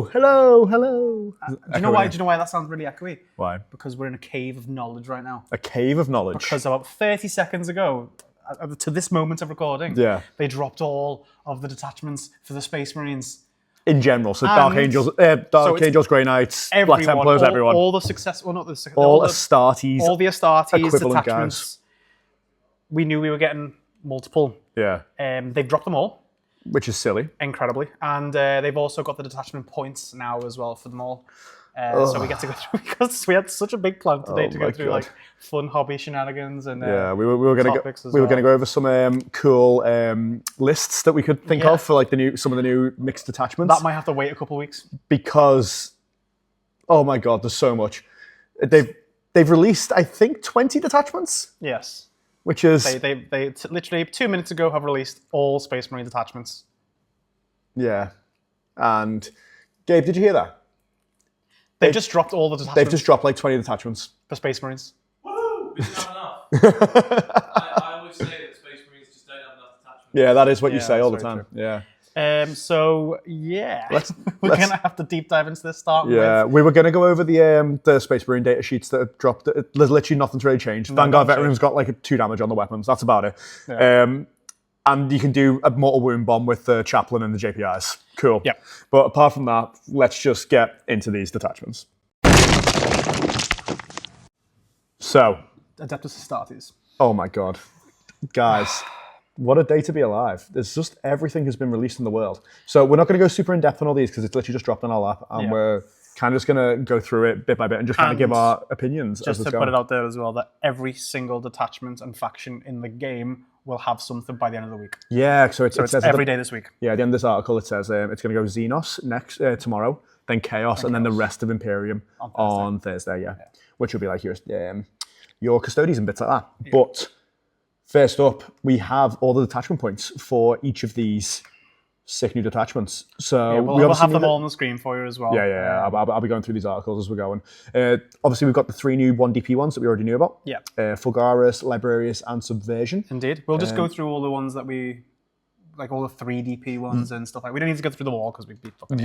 hello. Do you know why? Do you know why that sounds really echoey? Why? Because we're in a cave of knowledge right now. A cave of knowledge. Because about 30 seconds ago, to this moment of recording, they dropped all of the detachments for the Space Marines. In general, so Dark Angels, Grey Knights, Black Templars, everyone. All the successful, not the Astartes, all the Astartes detachments. Guys. We knew we were getting multiple. Yeah. They've dropped them all. Which is silly. Incredibly. And they've also got the detachment points now as well for them all. So we get to go through, because we had such a big plan today to go through like fun hobby shenanigans and we were going to go over some cool lists that we could think of for like some of the new mixed detachments. That might have to wait a couple of weeks because oh my god, there's so much. They've released I think 20 detachments. Yes. Which is they literally 2 minutes ago have released all Space Marine detachments. Yeah. And Gabe, did you hear that? They've just dropped all the detachments. They've just dropped like 20 detachments. For Space Marines. Woo! We didn't have enough. I always say that Space Marines just don't have enough detachments. Yeah, that is what you say all the time. True. Yeah. So yeah, we're gonna have to deep dive into this. We were gonna go over the Space Marine data sheets that have dropped. There's literally nothing's really changed. Vanguard Veteran's got like 2 damage on the weapons. That's about it. Yeah. And you can do a mortal wound bomb with the Chaplain and the JPIs. Cool. Yeah. But apart from that, let's just get into these detachments. So. Adeptus Astartes. Oh my god. Guys, what a day to be alive. There's just everything has been released in the world. So we're not going to go super in depth on all these because it's literally just dropped on our lap. And we're kind of just going to go through it bit by bit and just kind of give our opinions. Just to put it out there as well, that every single detachment and faction in the game will have something by the end of the week. Yeah, so it says every day this week. Yeah, at the end of this article, it says it's going to go Xenos next tomorrow, then Chaos, and then the rest of Imperium on Thursday. Which will be like your custodies and bits like that. Yeah. But first up, we have all the detachment points for each of these 6 new detachments. So we'll have them all on the screen for you as well. Yeah. I'll be going through these articles as we're going. Obviously, we've got the 3 new 1DP ones that we already knew about. Yeah. Fulgaris, Librarius, and Subversion. Indeed. We'll just go through all the ones that we, like all the 3DP ones and stuff like that. We don't need to go through them all because we'd be fucking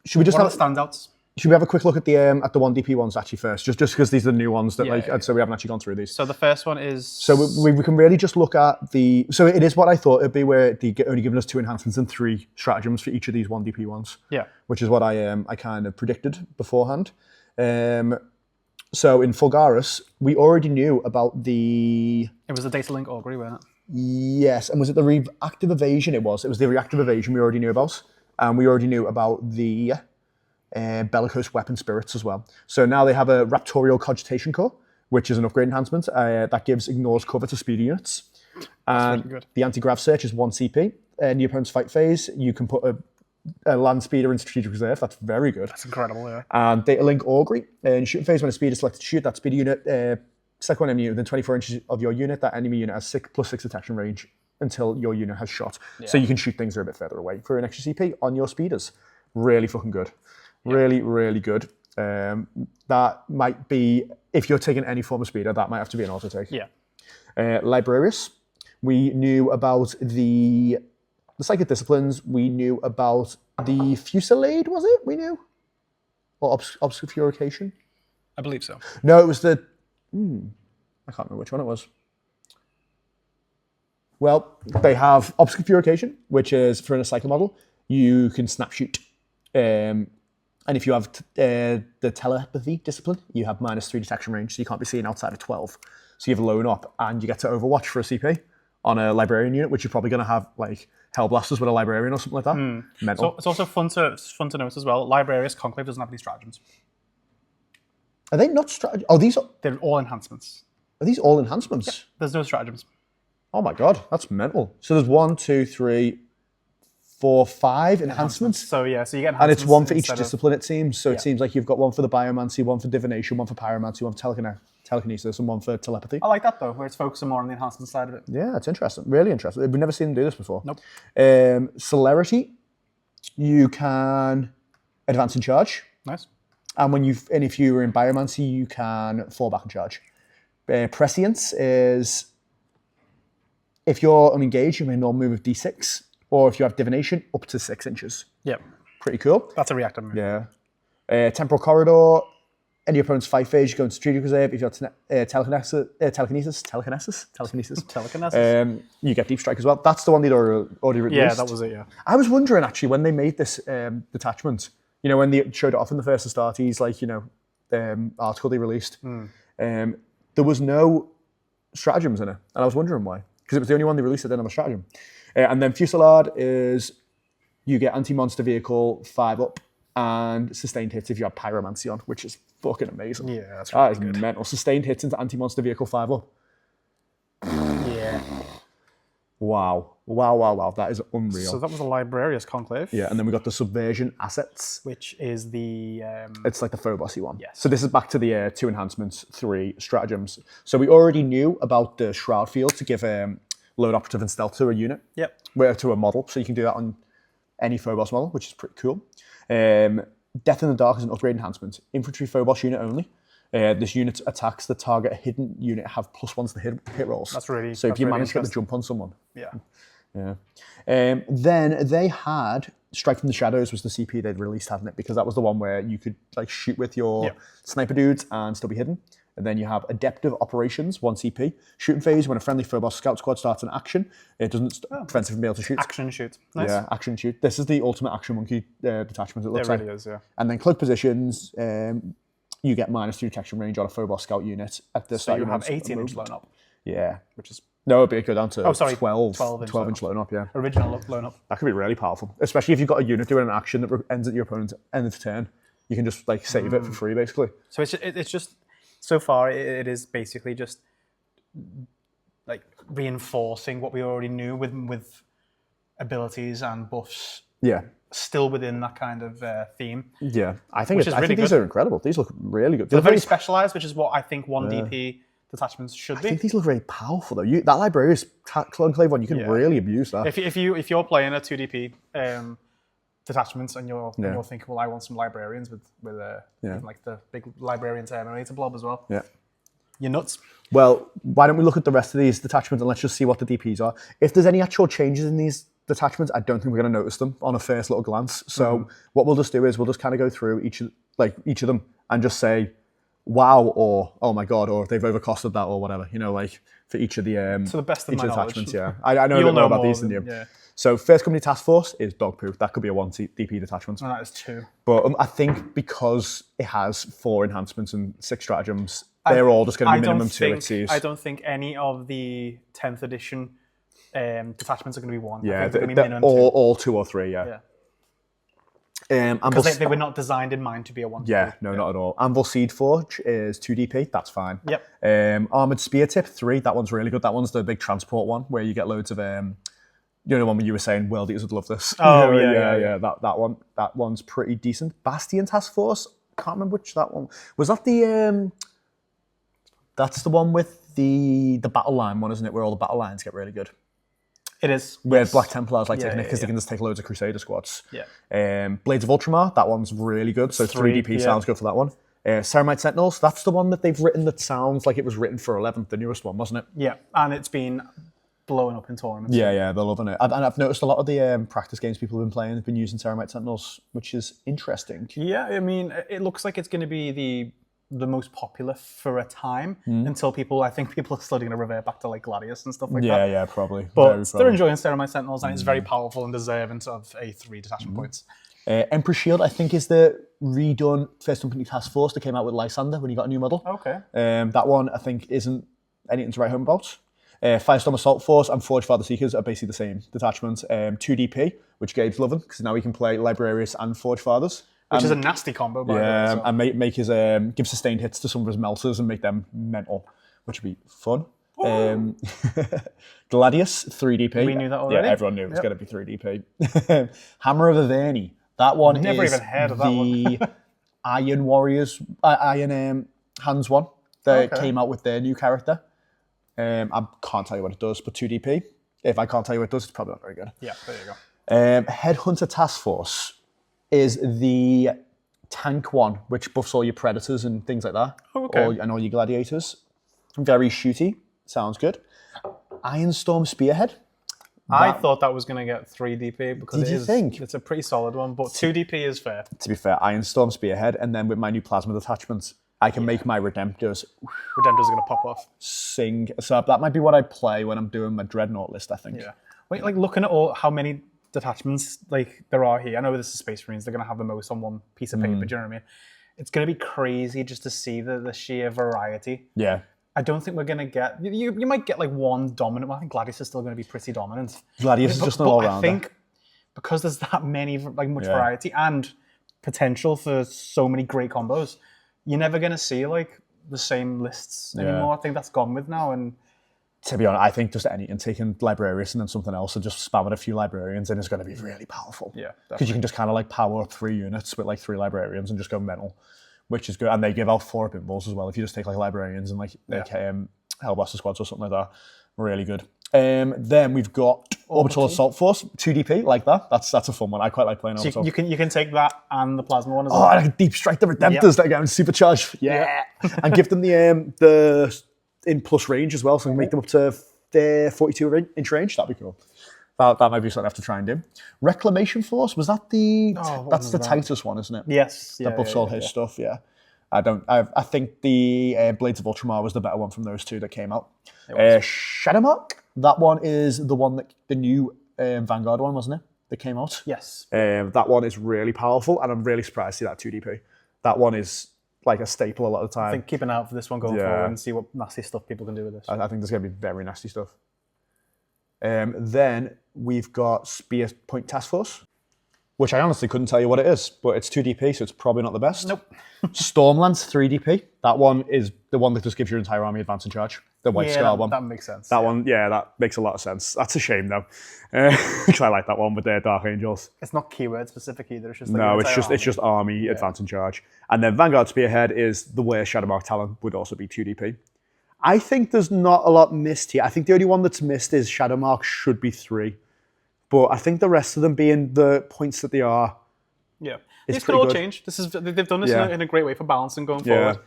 should we just have standouts? Should we have a quick look at the 1DP ones actually first, just because these are the new ones that so we haven't actually gone through these. So the first one is. So we can really just look at the. So it is what I thought it'd be, where they only giving us 2 enhancements and 3 stratagems for each of these 1DP ones. Yeah. Which is what I kind of predicted beforehand. So in Fulgaris, we already knew about the. It was the data link augury, wasn't it? Yes, and was it the reactive evasion? It was the reactive evasion we already knew about, and we already knew about the. Bellicose weapon spirits as well. So now they have a Raptorial Cogitation Core, which is an upgrade enhancement that ignores cover to speeder units. And really the anti-grav search is 1 CP. In the opponent's fight phase, you can put a land speeder in strategic reserve. That's very good. That's incredible, yeah. And data link augury. In shooting phase, when a speeder is selected to shoot, that speeder unit, select one enemy unit within 24 inches of your unit. That enemy unit has 6+6 detection range until your unit has shot. Yeah. So you can shoot things that are a bit further away for an extra CP on your speeders. Really fucking good. Really, really good. That might be, if you're taking any form of speeder, that might have to be an auto take. Yeah. Librarius. We knew about the Psychic Disciplines. We knew about the Fusillade, was it? We knew? Or Obscurification? I believe so. No, it was the... I can't remember which one it was. Well, they have Obscurification, which is for a cycle model. You can snap shoot. And if you have the telepathy discipline, you have -3 detection range, so you can't be seen outside of 12. So you have a loan up, and you get to overwatch for a CP on a librarian unit, which you're probably going to have like Hellblasters with a librarian or something like that. Mental. So it's also fun to note as well. Librarius Conclave doesn't have any stratagems. Are they not stratagems? Oh, they're all enhancements. Are these all enhancements? Yeah, there's no stratagems. Oh my god, that's mental. So there's 1, 2, 3, 4, 5 enhancements. So yeah, so you get enhancements. And it's 1 for each discipline, it seems. So it seems like you've got 1 for the biomancy, 1 for divination, 1 for pyromancy, 1 for telekinesis, and 1 for telepathy. I like that though, where it's focusing more on the enhancement side of it. Yeah, it's interesting. Really interesting. We've never seen them do this before. Nope. Celerity, you can advance and charge. Nice. And if you were in biomancy, you can fall back and charge. Prescience is, if you're unengaged, you may normally move with D6. Or if you have divination, up to 6 inches. Yep. Pretty cool. That's a reactive move. Yeah. Temporal Corridor. Any opponent's 5 phase, you go into Strategic Reserve. If you're telekinesis, you get Deep Strike as well. That's the one they'd already released. Yeah, that was it, yeah. I was wondering, actually, when they made this detachment, you know, when they showed it off in the first Astartes, like, you know, article they released, there was no stratagems in it. And I was wondering why. Because it was the only one they released that didn't have a stratagem. And then Fusillade is, you get anti-monster vehicle 5 up and sustained hits if you have Pyromancy on, which is fucking amazing. Yeah, that's really good. Mental. Sustained hits into anti-monster vehicle 5 up. Yeah. Wow. That is unreal. So that was a Librarius Conclave. Yeah, and then we got the Subversion Assets. Which is the... It's like the Phobos-y one. Yes. So this is back to the 2 enhancements, 3 stratagems. So we already knew about the Shroud Field to give Load Operative and Stealth to a unit. Yep. To a model. So you can do that on any Phobos model, which is pretty cool. Death in the Dark is an upgrade enhancement. Infantry Phobos unit only. This unit attacks the target hidden unit have +1 to the hit rolls. That's really So if you manage to get the jump on someone. Yeah. Then they had Strike from the Shadows was the CP they'd released, hadn't it? Because that was the one where you could like shoot with your sniper dudes and still be hidden. And then you have Adeptive Operations, 1 CP. Shooting phase, when a friendly Phobos scout squad starts an action, it doesn't prevent it from being able to shoot. Action shoot. Nice. Yeah, action shoot. This is the ultimate action monkey detachment, it looks It really is, yeah. And then cloak positions, you get -3 detection range on a Phobos scout unit at the start. So you have have 18-inch loan up. Yeah. Which is... No, it'd go down to 12 inch loan up, yeah. Original loan up. That could be really powerful, especially if you've got a unit doing an action that ends at your opponent's end of turn. You can just like save it for free, basically. So it's just so far it is basically just like reinforcing what we already knew with abilities and buffs. Yeah. Still within that kind of theme. Yeah, I think these are incredible. These look really good. They're very specialized, which is what I think 1 DP detachments should be. I think these look really powerful though. That Librarius Conclave one, you can really abuse that. If you're playing a 2 DP detachments and you're thinking, well, I want some librarians with even like the big librarian Terminator blob as well. Yeah. You're nuts. Well, why don't we look at the rest of these detachments and let's just see what the DPs are. If there's any actual changes in these detachments, I don't think we're going to notice them on a first little glance. So what we'll just do is we'll just kind of go through each of them and just say, wow, or oh my god, or they've overcosted that, or whatever. You know, like for each of the to the best of my detachments. knowledge. Yeah, I know a bit more about these than you. Yeah. So First Company Task Force is dog poo. That could be a 1 DP detachment. No, that is 2. But I think because it has 4 enhancements and 6 stratagems, they're all just going to be minimum 2 XCs. I don't think any of the 10th edition detachments are going to be 1. Yeah, they're minimum all 2 or 3, yeah. Because they were not designed in mind to be a 1. Yeah, no, not at all. Anvil Seed Forge is 2 DP, that's fine. Yep. Armored Spear Tip, 3, that one's really good. That one's the big transport one where you get loads of, you know, the one where you were saying World Eaters would love this. Oh, yeah. That one. That one's pretty decent. Bastion Task Force, can't remember which that one. Was that the, that's the one with the battle line one, isn't it? Where all the battle lines get really good. It is. Where Black Templars like taking it because they can just take loads of Crusader squads. Yeah. Blades of Ultramar, that one's really good. So 3 DP sounds good for that one. Ceramite Sentinels, that's the one that they've written that sounds like it was written for 11th, the newest one, wasn't it? Yeah, and it's been blowing up in tournaments. Yeah, they're loving it. And I've noticed a lot of the practice games people have been playing have been using Ceramite Sentinels, which is interesting. Yeah, I mean, it looks like it's going to be the most popular for a time until I think people are still going to revert back to like Gladius and stuff like that. Yeah, probably. But they're enjoying Ceramite Sentinels and it's very powerful and deserving of a 3 detachment points. Emperor Shield, I think, is the redone First Company Task Force that came out with Lysander when you got a new model. Okay. That one, I think, isn't anything to write home about. Firestorm Assault Force and Forge Father Seekers are basically the same detachment. 2 DP, which Gabe's loving because now he can play Librarius and Forge Fathers. Which is a nasty combo, by the way. So. And make his give sustained hits to some of his melters and make them mental, which would be fun. Gladius, 3 DP. We knew that already. Yeah, everyone knew it was going to be 3 DP. Hammer of Averni. That one Never is even heard of that the one. Iron Warriors, Iron Hands one that came out with their new character. I can't tell you what it does, but 2 DP. If I can't tell you what it does, it's probably not very good. Yeah, there you go. Headhunter Task Force is the tank one, which buffs all your predators and things like that. Oh, okay. And all your gladiators. Very shooty. Sounds good. Ironstorm Spearhead. I thought that was going to get 3 DP because Did you think? It's a pretty solid one, but 2 DP is fair. To be fair, Ironstorm Spearhead, and then with my new plasma detachments, I can make my Redemptors Redemptors are going to pop off. sing. So that might be what I play when I'm doing my Dreadnought list, I think. Yeah. Wait, like looking at how many detachments like there are here. I know this is Space Marines. They're going to have the most on one piece of paper. Do you know what I mean? It's going to be crazy just to see the sheer variety. Yeah. I don't think we're going to get... You might get like one dominant one. I think Gladius is still going to be pretty dominant. Gladius is just an all-rounder. I think because there's that much variety and potential for so many great combos, you're never going to see like the same lists anymore. I think that's gone with now. And to be honest, I think just taking Librarius and then something else and just spamming a few Librarians in is going to be really powerful. Yeah, because you can just kind of like power up 3 units with like 3 Librarians and just go mental, which is good. And they give out 4 pinballs as well. If you just take like Librarians and like Hellblaster Squads or something like that, really good. Then we've got Orbital Assault Force, 2 DP, like that. That's a fun one. I quite like playing Orbital. You can take that and the Plasma one as well. Oh, I can deep strike the Redemptors that get supercharged. Yeah. And give them the in plus range as well, so we can make them up to 42-inch range. That'd be cool. That might be something I have to try and do. Reclamation Force, was that that's the Titus one, isn't it? Yes. That buffs all his stuff, yeah. I think the Blades of Ultramar was the better one from those 2 that came out. Shadowmark, that one is the one that the new Vanguard one, wasn't it? That came out. Yes. That one is really powerful, and I'm really surprised to see that 2 DP. That one is like a staple a lot of the time. I think keep an eye out for this one going forward and see what nasty stuff people can do with this. I think there's going to be very nasty stuff. Then we've got Spear Point Task Force, which I honestly couldn't tell you what it is, but it's 2 DP, so it's probably not the best. Nope. Stormlance 3 DP. That one is the one that just gives your entire army advance and charge. The White Scar one. That makes sense. That one, that makes a lot of sense. That's a shame though, because I like that one with their Dark Angels. It's not keyword specific either. It's just like no, it's just army advance and charge. And then Vanguard Spearhead is the way Shadowmark Talon would also be 2 DP. I think there's not a lot missed here. I think the only one that's missed is Shadowmark should be 3, but I think the rest of them being the points that they are. Yeah, these could all change. They've done this in a great way for balancing going forward.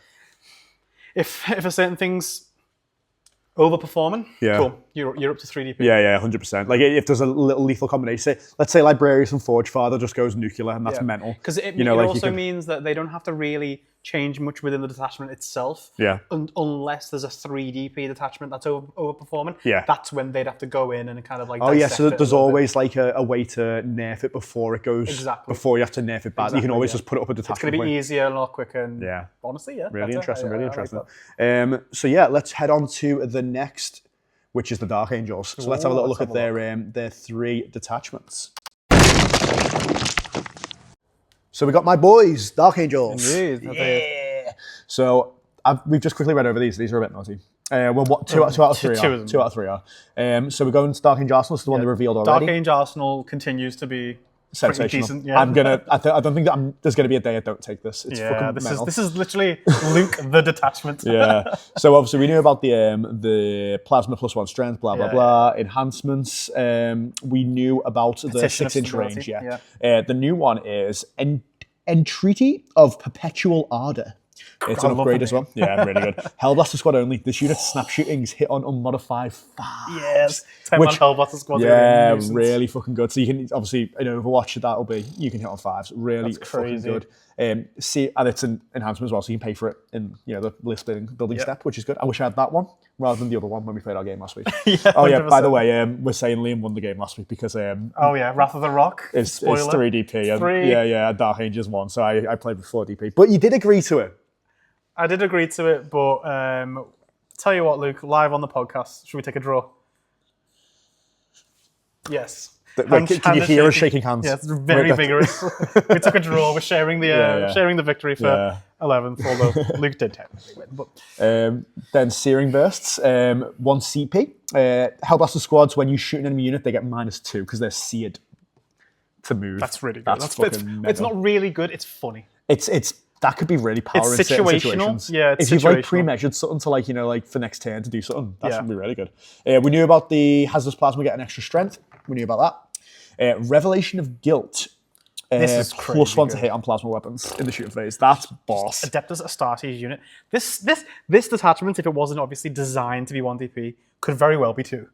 If a certain thing's overperforming, cool. You're up to 3 DP. Yeah, 100%. Like if there's a little lethal combination, let's say Librarius and Forge Father just goes nuclear, and that's mental. Because it also means that they don't have to really change much within the detachment itself. Yeah. Unless there's a 3 DP detachment that's overperforming. Yeah. That's when they'd have to go in and kind of like. So there's always like a way to nerf it before it goes. Exactly. Before you have to nerf it back. You can always just put it up a detachment. It's going to be easier and a lot quicker. And honestly, Really interesting. Like So let's head on to the next, which is the Dark Angels. So let's have a little look at their 3 detachments. So we got my boys, Dark Angels. Indeed. Yeah. So we've just quickly read over these. These are a bit naughty. Two out of three are. 2 out of 3 are. So we're going to Dark Angel Arsenal. This is the one they revealed already. Dark Angel Arsenal continues to be sensational. Decent, yeah. I don't think that there's going to be a day I don't take this. It's fucking mental. This is literally Luke the Detachment. Yeah. So obviously we knew about the Plasma +1 strength, blah blah blah, enhancements. We knew about the 6-inch range. The new one is Entreaty of Perpetual Ardor. It's an upgrade as well. Yeah, really good. Hellblaster Squad only. This unit's snap shootings hit on unmodified 5. Yes. 10-man Hellblaster Squad. Yeah, really fucking good. So you can obviously in Overwatch you can hit on 5s. Really fucking good. And it's an enhancement as well, so you can pay for it in the list building step, which is good. I wish I had that one rather than the other one when we played our game last week. By the way, we're saying Liam won the game last week because Wrath of the Rock. It's 3 DP. And Dark Angels won, so I played with 4 DP. But you did agree to it. I did agree to it, but tell you what, Luke, live on the podcast, should we take a draw? Yes. Can you hear us shaking hands? Yeah, it's very vigorous. We took a draw. We're sharing the victory for 11th, although Luke did technically win. But. Then Searing Bursts, 1 CP. Hellblaster Squads, when you shoot an enemy unit, they get -2 because they're seared to move. That's really good. It's not really good. It's funny. That could be really powerful in certain situations. Yeah, it's if you've pre-measured something to for next turn to do something, that's going to be really good. We knew about the Hazardous Plasma getting extra strength. We knew about that. Revelation of Guilt. This is +1 to hit on plasma weapons in the shooting phase. That's boss. Adeptus Astartes unit. This detachment, if it wasn't obviously designed to be 1 DP, could very well be 2.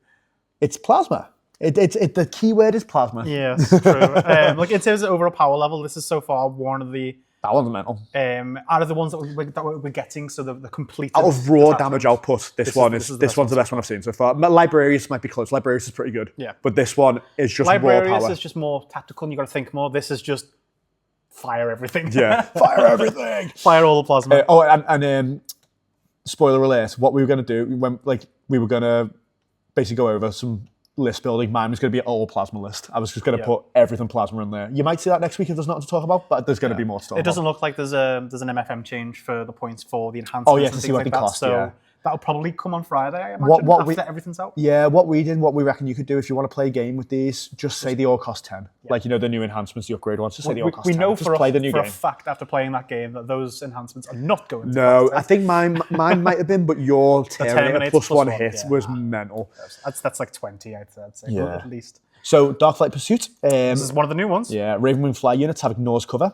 It's plasma. The key word is plasma. Yes, true. Like in terms of overall power level, this is so far one of the That one's mental. out of the ones that we're getting. So the complete Out of raw damage detachments. output, this one's the best one I've seen so far. Librarius might be close. Librarius is pretty good. Yeah. But this one is just raw Librarius power. is just more tactical, and you got to think more. This is just fire everything. Yeah. Fire everything. Fire all the plasma. And spoiler alert, what we were going to do, we were going to basically go over some list building. Mine was going to be an all plasma list. I was just going to put everything plasma in there. You might see that next week if there's nothing to talk about, but there's going to be more stuff. It doesn't look like there's an MFM change for the points for the enhancements. Oh, yeah, and to see things what like they that. cost, So yeah. that'll probably come on Friday, I imagine, after everything's out. Yeah, what we reckon you could do if you want to play a game with these, just say they all cost 10. Yeah. Like, the new enhancements, the upgrade ones, just say they all cost 10. We know just play the new game. a fact after playing that game that those enhancements are not going to No, I think mine might have been, but your Terminator plus one hit was mental. That's like 20, I'd say, at least. So, Darkflight Pursuit. This is one of the new ones. Yeah, Ravenwing Fly units have ignores cover.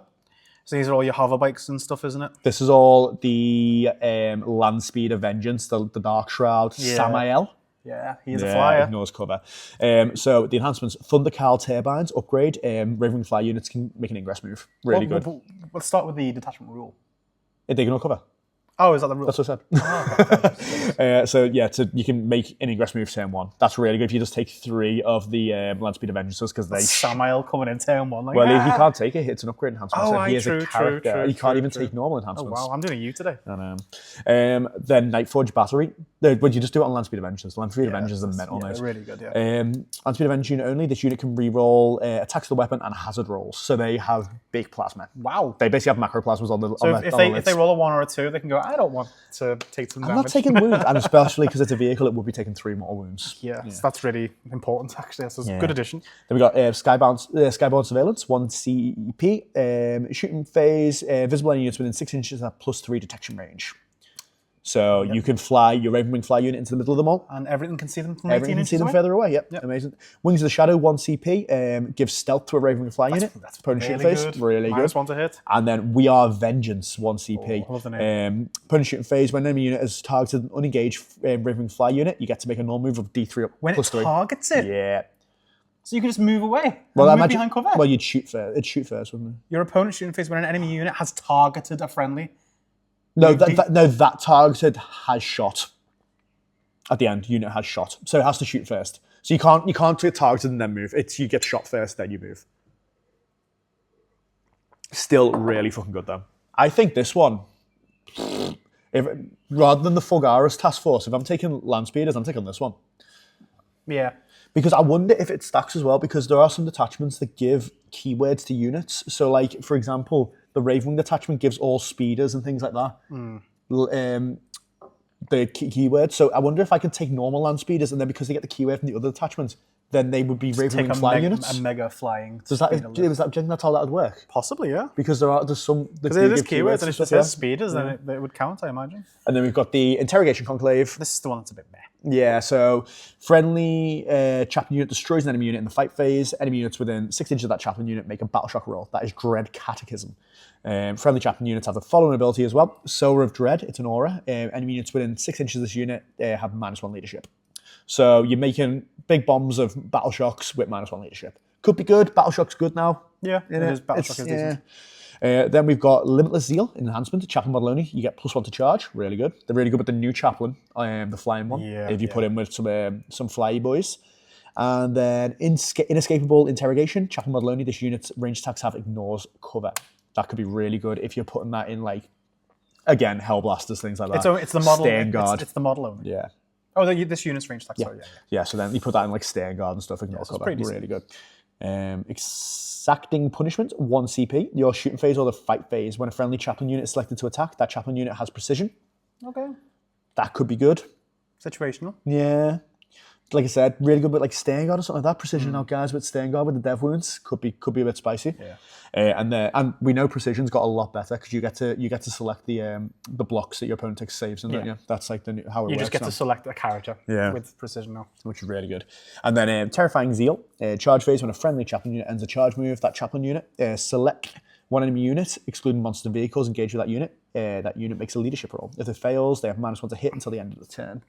So these are all your hover bikes and stuff, isn't it? This is all the Land Speed of Vengeance, the Dark Shroud, Samael. Yeah, he's a flyer. Ignores cover. So the enhancements, Thundercal Turbines, upgrade. Ravenwing Fly units can make an ingress move. Really good. Let's start with the detachment rule. They ignore cover. Oh, is that the rule? That's what I said. You can make an ingress move turn 1. That's really good if you just take 3 of the Land Speed Avengers's because they... Samael coming in turn 1. Like, well, he can't take it. It's an upgrade enhancement. So he is a character. True, he can't even take normal enhancements. Oh, wow. I'm doing you today. I know. Then Nightforge Battery. Would you just do it on Land Speed Avengers? Land Speed Avengers are mental nice. Really good, yeah. Land Speed Avenger unit only. This unit can reroll attacks of the weapon and hazard rolls. So they have big plasma. Wow. They basically have macro plasmas on the So on if they roll a 1 or a 2, they can go, I don't want to take some damage. I'm not taking wounds, and especially because it's a vehicle, it would be taking 3 more wounds. Yeah, so that's really important, actually. That's a good addition. Then we got Skybound Surveillance, 1 CEP, shooting phase, visible enemy units within 6 inches at +3 detection range. So you can fly your Ravenwing Fly unit into the middle of them all. And everything can see them from 18 Everyone can inches see them away? further away, yep. Amazing. Wings of the Shadow, 1 CP, gives stealth to a Ravenwing Fly unit. That's opponent really shooting phase, good. really good. -1 to hit. And then We Are Vengeance, 1 CP. I love the name. Opponent shooting phase, when an enemy unit has targeted an unengaged Ravenwing Fly unit, you get to make a normal move of D3 up When it +3. targets it? Yeah. So you can just move away Well, and move behind cover? Well, you'd shoot first. It'd shoot first, wouldn't it? Your opponent shooting phase when an enemy unit has targeted a friendly. No, that targeted has shot. At the end, unit has shot, so it has to shoot first. So you can't get targeted and then move. It's you get shot first, then you move. Still really fucking good though. I think this one, rather than the Fulgaris Task Force, if I'm taking Land Speeders, I'm taking this one. Yeah. Because I wonder if it stacks as well, because there are some detachments that give keywords to units. So, like, for example, the Ravenwing detachment gives all speeders and things like that. The keyword. So I wonder if I can take normal land speeders, and then because they get the keyword from the other detachments, then they would be Ravenwing flying units. A mega flying. Do you think that's how that would work? Possibly, yeah. Because there's some. Because it is keywords and it just says speeders, then it would count, I imagine. And then we've got the Interrogation Conclave. This is the one that's a bit meh. Yeah, so friendly chaplain unit destroys an enemy unit in the fight phase. Enemy units within 6 inches of that chaplain unit make a battle shock roll. That is Dread Catechism. Friendly chaplain units have the following ability as well. Sower of Dread, it's an aura. Enemy units within 6 inches of this unit have -1 leadership. So you're making big bombs of battle shocks with -1 leadership. Could be good. Battle shock's good now. Yeah, it is. Battle shock is decent. Then we've got Limitless Zeal enhancement. Chaplain model only. You get +1 to charge. Really good. They're really good with the new chaplain, the flying one. Yeah, if you put in with some flyy boys. And then Inescapable Interrogation. Chaplain model only. This unit's range attacks have ignores cover. That could be really good if you're putting that in, like, again, Hellblasters, things like that. It's the model. Stangard. It's the model only. Yeah. Oh, this unit's range attack. Sorry, Yeah, so then you put that in like Stangard and stuff, ignore cover. Really good. Exacting Punishment, 1 CP. Your shooting phase or the fight phase. When a friendly chaplain unit is selected to attack, that chaplain unit has precision. Okay. That could be good. Situational. Yeah. Like I said, really good with like Stangard or something like that. Precision out guys with Stangard with the dev wounds could be a bit spicy. Yeah. And we know precision's got a lot better because you get to select the blocks that your opponent takes saves in, don't you? That's like how it works. You just get to select a character with precision now. Which is really good. And then Terrifying Zeal. Charge phase, when a friendly chaplain unit ends a charge move, that chaplain unit select one enemy unit, excluding monster vehicles, engage with that unit. That unit makes a leadership roll. If it fails, they have -1 to hit until the end of the turn.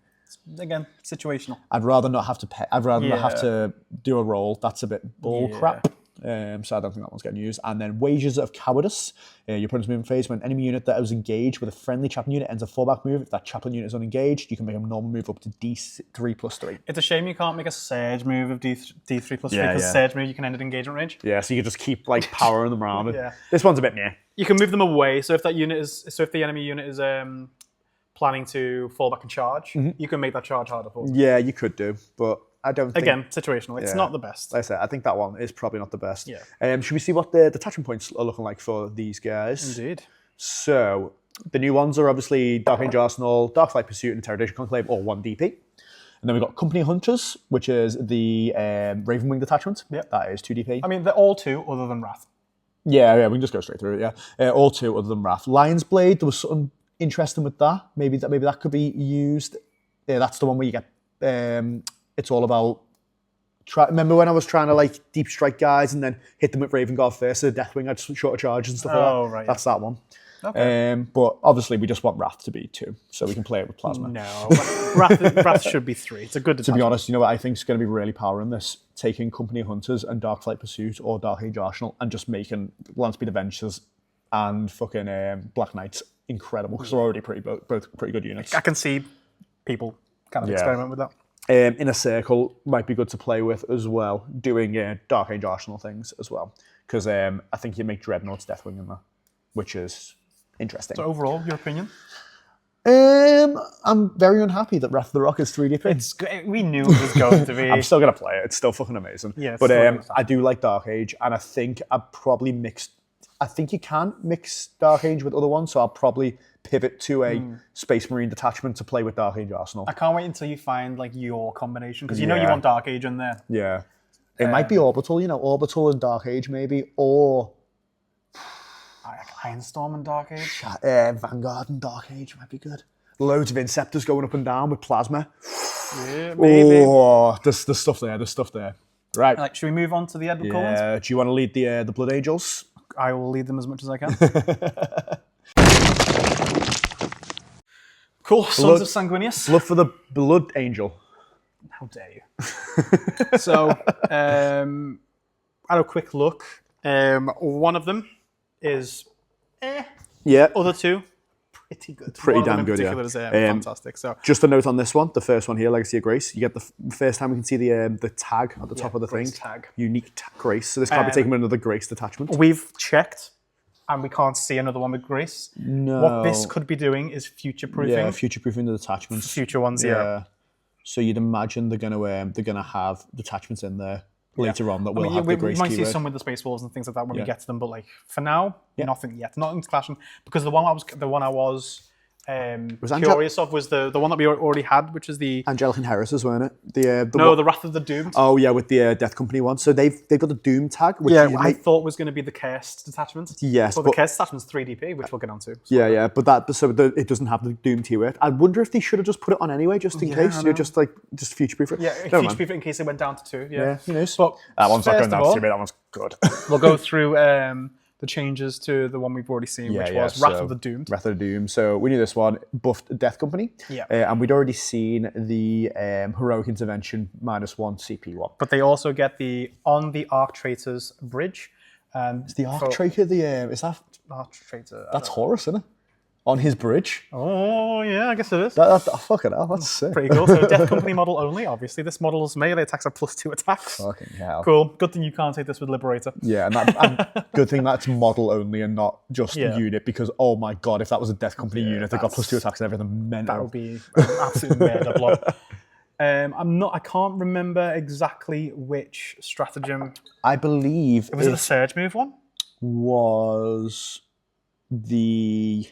Again, situational. I'd rather not have to pay. I'd rather not have Yeah. to do a roll. That's a bit bull Yeah. crap. So I don't think that one's getting used. And then Wages of Cowardice. Your opponent's movement phase. When an enemy unit that was engaged with a friendly chaplain unit ends a fallback move, if that chaplain unit is unengaged, you can make a normal move up to D3+3. It's a shame you can't make a surge move of D3+3 because Yeah. surge move you can end at engagement range. Yeah, so you can just keep like powering them around. Yeah. This one's a bit meh. You can move them away. So if the enemy unit is planning to fall back and charge, you can make that charge harder for them. Yeah, you could do, but I don't think... Again, situational. It's Yeah. not the best. Like I said, I think that one is probably not the best. Yeah. Should we see what the detachment points are looking like for these guys? Indeed. So, the new ones are obviously Dark Age Arsenal, Darkflight Pursuit, and Interrogation Conclave, all 1 DP. And then we've got Company Hunters, which is the Ravenwing Detachment. Yep. That is 2 DP. I mean, they're all 2 other than Wrath. Yeah, we can just go straight through it, yeah. All 2 other than Wrath. Lion's Blade, there was something interesting with that. Maybe that could be used. Yeah, that's the one where you get... it's all about... remember when I was trying to like deep strike guys and then hit them with Raven Guard first, so the Deathwing had shorter charges and stuff like that? Oh, right, That's that one. Okay. But obviously we just want Wrath to be 2, so we can play it with Plasma. No. Wrath should be 3. It's a good To detachment. be honest, you know what I think is going to be really powering this? Taking Company Hunters and Darkflight Pursuit or Dark Age Arsenal and just making Landspeed Adventures and fucking Black Knights incredible, because they're already both pretty good units. I can see people kind of experiment with that. Inner Circle might be good to play with as well, doing Dark Age Arsenal things as well, because I think you make Dreadnought's Deathwing in there, which is interesting. So overall, your opinion? I'm very unhappy that Wrath of the Rock is 3DP. We knew it was going to be. I'm still going to play it. It's still fucking amazing. Yeah, it's but still really I do like Dark Age, and I think I'd probably mix... I think you can mix Dark Age with other ones, so I'll probably pivot to a Space Marine Detachment to play with Dark Age Arsenal. I can't wait until you find like your combination, because you know you Yeah. want Dark Age in there. Yeah. It might be Orbital, Orbital and Dark Age maybe, or Ironstorm and Dark Age. Vanguard and Dark Age might be good. Loads of Inceptors going up and down with Plasma. Yeah, maybe. Oh, there's stuff there. Right. Like, should we move on to the Edward Collins? Yeah. Do you want to lead the Blood Angels? I will lead them as much as I can. Cool. Sons of Sanguinius. Look for the Blood Angel. How dare you? So, I had a quick look. One of them is Yeah. other 2, pretty good. Pretty One of them damn good, in yeah. particular is fantastic. So, Just a note on this one, the first one here, Legacy of Grace. You get the first time we can see the tag at the top of the Grace thing. tag. Unique Grace. So this can't be taken with another Grace detachment. we've checked, and we can't see another one with Grace. No. What this could be doing is future-proofing Yeah, future-proofing the detachments. future ones. Yeah. So you'd imagine they're gonna have detachments in there later on that will have we the Grace might see keyword. some with the Space Wolves and things like that when Yeah. we get to them, but like for now, nothing yet. Nothing's clashing, because the one I was curious of was the one that we already had, which is the Angelic Inheritors, weren't it? the Wrath of the Doomed. Oh yeah, with the Death Company one. So they've got the Doom tag, which I thought was going to be the Cursed detachment. Yes, but the but- Cursed detachment's 3DP, which we'll get onto. Yeah, but it doesn't have the Doom keyword. I wonder if they should have just put it on anyway, just in case. Just future-proof it. Yeah, Never mind. future-proof it in case it went down to 2. Yeah, Yeah, who knows? But That one's not first going down of all, to me. That one's good. we'll go through the changes to the one we've already seen, which was Wrath of the Doomed. Wrath of the Doom. So we knew this one, buffed Death Company. Yeah. And we'd already seen the Heroic Intervention -1 CP1. But they also get the On the Arc Traitors Bridge. Is the Arc Traitor is that... Arc Traitor. That's Horus, isn't it? On his bridge. Oh, yeah, I guess it is. Fucking hell, that's sick. Pretty cool. So Death Company model only, obviously. This model's melee attacks are +2 attacks. Fucking hell. Cool. Good thing you can't take this with Liberator. Yeah, and good thing that's model only and not just unit, because oh my god, if that was a Death Company unit that got +2 attacks and everything, mental. That would be an absolute murder block. I can't remember exactly which stratagem. I believe Was it the Surge move one? was the...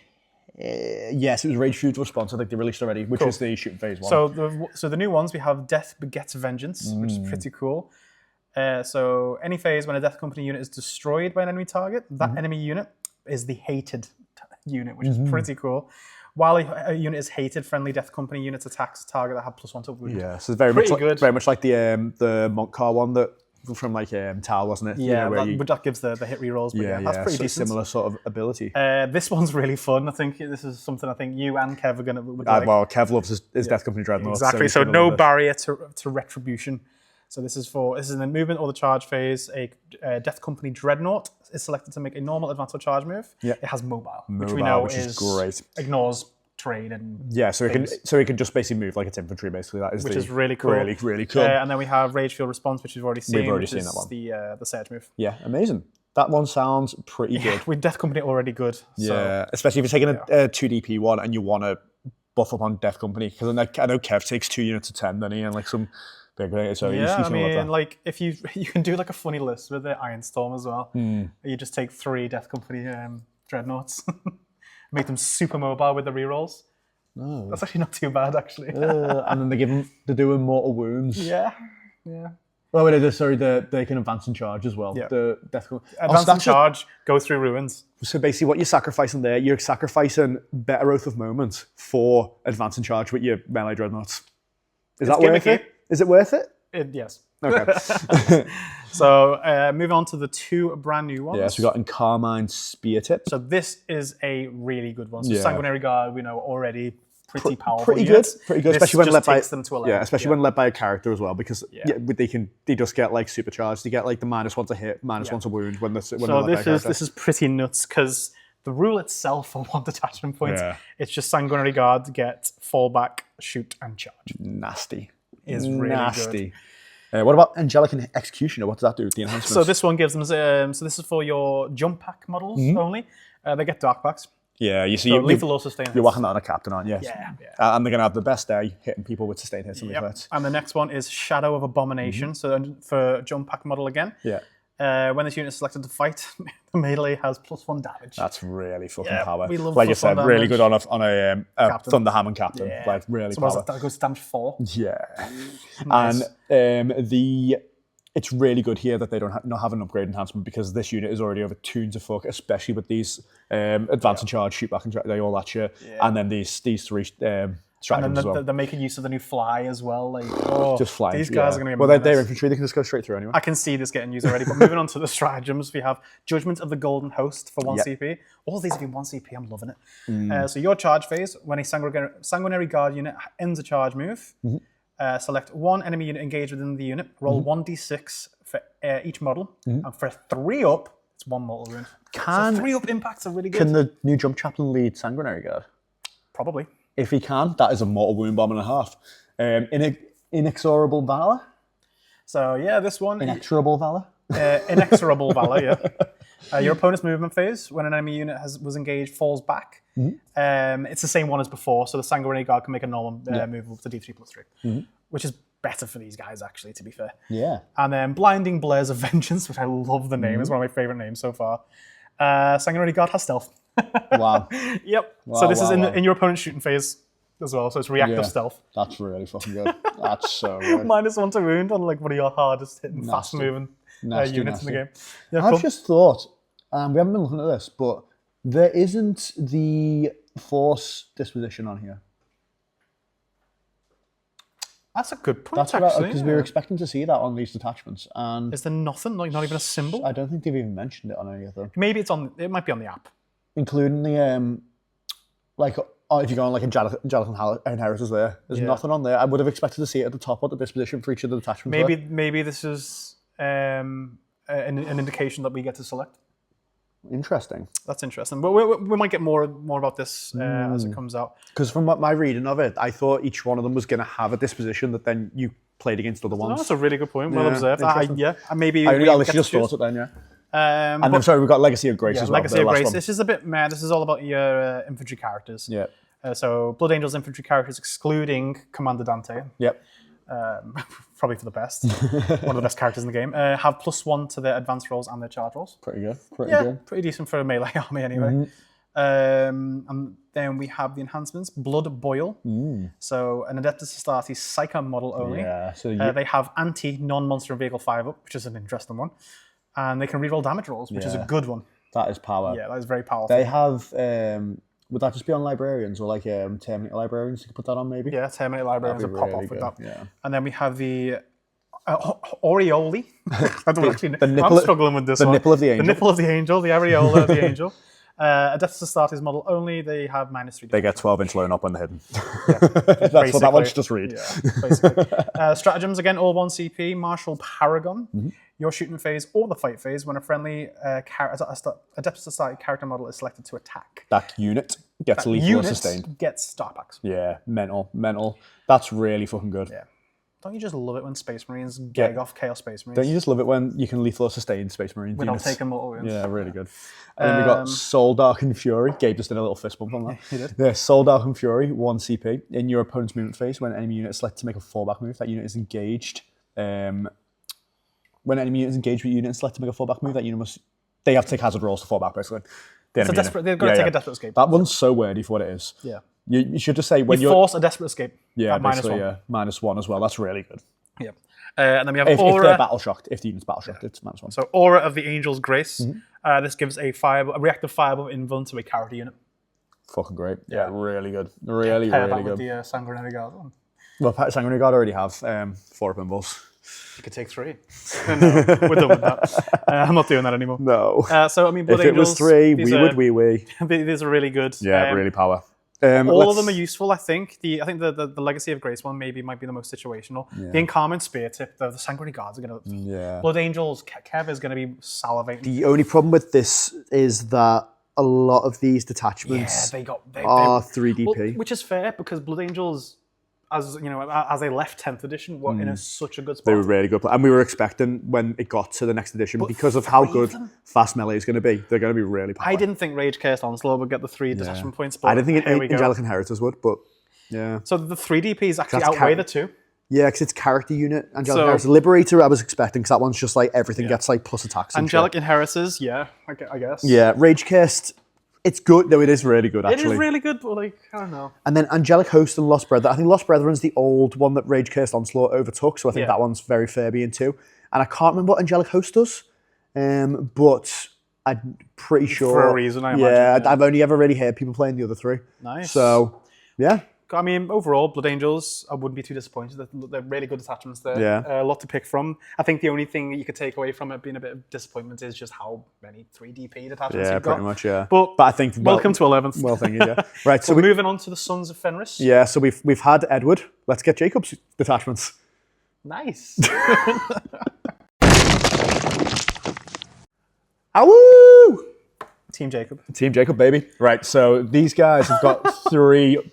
yes, it was Rage Future Response. I think they released already, which is the shooting phase 1. So the new ones, we have Death Begets Vengeance, which is pretty cool. So any phase when a Death Company unit is destroyed by an enemy target, that enemy unit is the hated unit, which is pretty cool. While a unit is hated, friendly Death Company units attacks a target that have +1 to wound. Yeah, so it's Pretty good. good. Very much like the Montcar one that from like Tal, wasn't it? Yeah, where you, that gives the hit rerolls. But yeah, that's pretty decent. Similar sort of ability. This one's really fun. I think this is something I think you and Kev would like. Well, Kev loves his Death Company Dreadnought. Exactly. So no barrier to retribution. So this is in the movement or the charge phase. A Death Company Dreadnought is selected to make a normal advance or charge move. Yeah. It has mobile, which we know is great. Ignores terrain and so it can just basically move like it's infantry. Basically, that is which is really cool. Really, really cool. And then we have Rage Field Response, which we've already seen. We've already seen that one. The Surge move. Yeah, amazing. That one sounds pretty good. With Death Company already good. Yeah, especially if you're taking a 2DP one and you want to buff up on Death Company, because I know Kev takes 2 units of 10, doesn't he, and like some big thing. So I mean, like if you can do like a funny list with the Iron Storm as well. You just take 3 Death Company Dreadnoughts, make them super mobile with the rerolls. Oh. That's actually not too bad, actually. And then they're doing mortal wounds. Yeah. Oh, wait, they can advance and charge as well. Yeah. The Death Company. Advance and charge, go through ruins. So basically what you're sacrificing there, you're sacrificing better Oath of Moment for advance and charge with your melee dreadnoughts. Is that worth it? Is it worth it? Yes. Okay. So moving on to the 2 brand new ones. Yes, we got Carmine Spear Tip. So this is a really good one. So Sanguinary Guard, we know already pretty powerful. Pretty units. good, This especially when led by them to 11. Yeah, especially when led by a character as well, because they just get like supercharged. They get like the -1 to hit, -1 to wound when they're led by a character. This is pretty nuts because the rule itself for 1 detachment point, it's just Sanguinary Guard get fallback, shoot, and charge. Nasty. Is really nasty. What about Angelic Executioner? What does that do with the enhancements? So this one gives them. So this is for your jump pack models only. They get dark packs. Yeah, you see, lethal or sustain hits. You're whacking that on a captain, aren't you? Yeah. And they're going to have the best day hitting people with sustain hits and leaflets. And the next one is Shadow of Abomination. So for jump pack model again. Yeah. When this unit is selected to fight, the melee has +1 damage. That's really fucking power. We love like you said, really good on a Thunder Hammond captain. Yeah. Like really so power. that goes to damage 4. Yeah. Nice. And it's really good here that they not have an upgrade enhancement, because this unit is already over tunes of fuck, especially with these advance and charge, shoot back and all that shit. Yeah. And then these 3 and then they're making use of the new fly as well. Like, just flying. These guys are going to be well, they're infantry. They can just go straight through anyway. I can see this getting used already. But moving on to the stratagems, we have Judgment of the Golden Host for 1 CP. All of these have been 1 CP. I'm loving it. So your charge phase, when a Sanguinary Guard unit ends a charge move, select 1 enemy unit engaged within the unit, roll 1d6 for each model, and for 3 up, it's 1 mortal wound. So 3 up impacts are really good. Can the new jump chaplain lead Sanguinary Guard? Probably. If he can, that is a mortal wound bomb and a half. Inexorable Valor? So yeah, this one... Inexorable Valor? Inexorable Valor, yeah. Your opponent's movement phase, when an enemy unit was engaged, falls back. It's the same one as before, so the Sanguinary Guard can make a normal move up to D3+3, which is better for these guys, actually, to be fair. Yeah. And then Blinding Blaze of Vengeance, which I love the name. It's one of my favourite names so far. Sanguinary Guard has stealth. Wow. Yep. Wow, so this is in your opponent's shooting phase as well, so it's reactive stealth. That's really fucking good. That's so good. -1 to wound on like one of your hardest hitting, fast moving units in the game. Yeah, I've just thought, we haven't been looking at this, but there isn't the force disposition on here. That's a good point, actually. Because we were expecting to see that on these detachments. And is there nothing? Like not even a symbol? I don't think they've even mentioned it on any of them. Maybe it might be on the app. Including the, if you go on like Angelic Inheritors there's nothing on there. I would have expected to see it at the top of the disposition for each of the detachments. Maybe this is an indication that we get to select. Interesting. That's interesting. But we might get more about this as it comes out. Because from my reading of it, I thought each one of them was going to have a disposition that then you played against other ones. No, that's a really good point. Well observed. Maybe I just thought it then, yeah. And then, sorry, we've got Legacy of Grace as well. Legacy of Grace. This is a bit mad. This is all about your infantry characters. Yeah. So Blood Angels infantry characters, excluding Commander Dante. Yep. Probably for the best. One of the best characters in the game. Have +1 to their advance rolls and their charge rolls. Pretty good. Pretty decent for a melee army anyway. And then we have the enhancements. Blood Boil. So an Adeptus Astartes Psycho model only. Yeah. So they have anti-non-monster vehicle 5-up, which is an interesting one. And they can reroll damage rolls, which is a good one. That is power. Yeah, that is very powerful. They have... would that just be on librarians or like Terminator librarians? You could put that on maybe? Yeah, Terminator librarians will pop off with that. Yeah. And then we have the Aureole. I don't actually know. the nipple- I'm struggling with this the one. nipple of the The angel. nipple of the angel, the areola of the angel. Adeptus Astartes model only, they have -3. They get 12-inch loan up when they're hidden. That's what that one should just read. Yeah, basically. Stratagems, again, all 1 CP. Martial Paragon. Your shooting phase or the fight phase when a friendly Adeptus Astartes character model is selected to attack. That unit gets lethal or Unit sustained. gets star packs. Yeah, mental. That's really fucking good. Yeah. Don't you just love it when Space Marines gag off Chaos Space Marines? Don't you just love it when you can lethal or sustain Space Marine Without units? taking mortal wounds. Yeah, really good. And then we got Soul Darkened Fury. Gabe just did a little fist bump on that. He did. Yeah, Soul Darkened Fury, 1 CP. In your opponent's movement phase, when an enemy unit is selected to make a fallback move, that unit is engaged. When an enemy unit is engaged with a unit and selected to make a fallback move, that unit they have to take hazard rolls to fall back, basically. They've got to take a desperate escape. That one's so wordy for what it is. Yeah. You should just say when you force a desperate escape. Yeah, at basically, -1. yeah. -1 as well. That's really good. Yeah. And then we have If Aura. they're battle shocked, if the unit's battle shocked, it's -1. So Aura of the Angel's Grace. This gives a reactive fireball invuln to a character unit. Fucking great. Yeah, really good. Really, Pair really that with good. the Sanguinary Guard one. Well, Sanguinary Guard already have 4 pinballs. You could take 3. No, we're done with that. I'm not doing that anymore. No. So I mean, Blood If it Angels, was 3, these we are- would wee. These are really good. Yeah, really power. All of them are useful, I think. I think the Legacy of Grace one might be the most situational. The Incarnate Spear Tip, the Sanguinary Guards are going to... Yeah. Blood Angels, Kev is going to be salivating. The only problem with this is that a lot of these detachments they are 3DP. Well, which is fair, because Blood Angels, as you know, as they left 10th edition, were in such a good spot. They were really good. And we were expecting when it got to the next edition, because of how good fast melee is going to be, they're going to be really powerful. I didn't think Rage Cursed Onslaught would get the 3 detachment points, but I didn't think here we go. Angelic Inheritors would, but yeah. So the 3DPs actually That's outweigh the 2. Yeah, because it's character unit. Angelic So- Inheritors. Liberator, I was expecting, because that one's just like everything gets like plus attacks. And Angelic shit. Inheritors, yeah, I guess. Yeah, Rage Cursed, it's good, though it is really good, actually. It is really good, but like, I don't know. And then Angelic Host and Lost Brethren. I think Lost Brethren's the old one that Rage Cursed Onslaught overtook, so I think that one's very fair being 2. And I can't remember what Angelic Host does, but I'm pretty sure... For a reason, I imagine. Yeah, I've only ever really heard people playing the other 3. Nice. So, yeah. I mean, overall, Blood Angels, I wouldn't be too disappointed. They're really good attachments there. Yeah. A lot to pick from. I think the only thing that you could take away from it being a bit of disappointment is just how many 3DP detachments Yeah, you've got. pretty much, yeah. But I think... welcome to 11th. Well thingy, yeah. Right, so We're moving on to the Sons of Fenris. Yeah, so we've had Edward. Let's get Jacob's detachments. Nice. Awoo! Team Jacob. Team Jacob, baby. Right, so these guys have got 3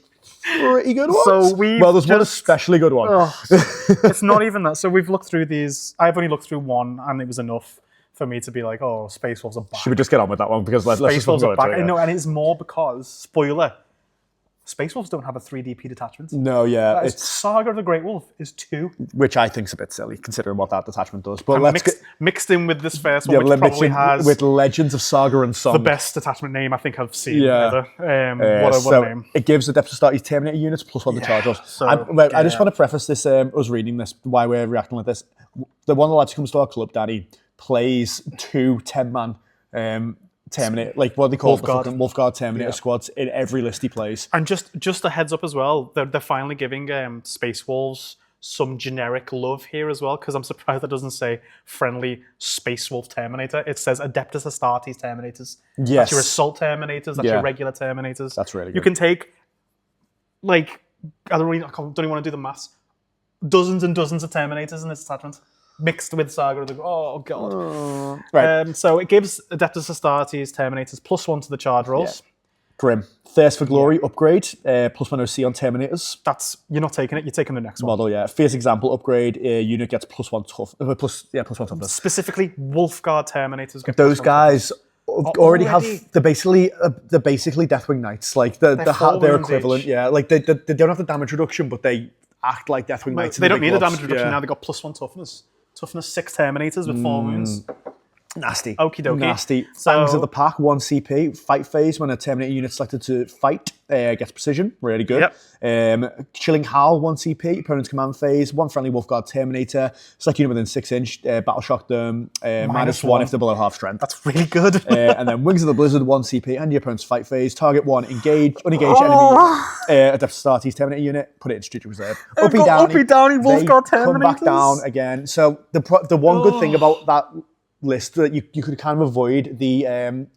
pretty good ones. So we've well, there's one just- especially good one. It's not even that. So we've looked through these. I've only looked through one, and it was enough for me to be like, oh, Space Wolves are back. Should we just get on with that one? Because let's Space just Wolves go are back. into it, I know, and it's more because, spoiler, Space Wolves don't have a 3DP detachment. No, yeah, it's Saga of the Great Wolf is 2. which I think's a bit silly considering what that detachment does. But let's Mixed in with this first one, which mixing probably has with Legends of Saga and Song. the best detachment name I think I've seen Yeah. ever. What a name. It gives Adeptus Astartes Terminator units +1 to charge us. so I just want to preface this, us reading this, why we're reacting like this. The one of the lads who comes to our club, Danny, plays 2 10-man Terminator, like what they call Wolfguard Terminator squads in every list he plays. And just a heads up as well, they're finally giving Space Wolves some generic love here as well, because I'm surprised that doesn't say friendly Space Wolf Terminator. It says Adeptus Astartes Terminators. Yes. That's your Assault Terminators, that's your regular Terminators. That's really good. You can take, like, I don't even want to do the maths, dozens and dozens of Terminators in this attachment. Mixed with Saga of the... Oh, God. Right. So it gives Adeptus Astartes Terminators +1 to the charge rolls. Grim. Thirst for Glory upgrade, +1 OC on Terminators. You're not taking it, you're taking the next one. Model, yeah. Fierce Example upgrade, unit gets +1 tough. +1 toughness. Specifically, Wolfguard Terminators get Those +1 guys already have... already- They're basically Deathwing Knights. Like, their Wounds equivalent, each. yeah. Like, they don't have the damage reduction, but they act like Deathwing Knights. They don't need a gloves. damage reduction now, they've got +1 toughness. Toughness 6 Terminators with 4 wounds. Nasty. Okie dokie. Nasty. So- Fangs of the Pack, 1 CP. Fight phase, when a Terminator unit selected to fight gets precision. Really good. Chilling Howl, 1 CP. Opponent's command phase, 1 friendly Wolfguard Terminator. Select unit within 6 inch. Battle shock them. -1 if they're below half strength. That's really good. And then Wings of the Blizzard, 1 CP. And your opponent's fight phase. Target 1, engage, unengage enemy. Adeptus Astartes Terminator unit. Put it in strategic reserve. Uppy Downy, Wolfguard Terminators. Come back Terminators. down again. So the one good thing about that list that you could kind of avoid the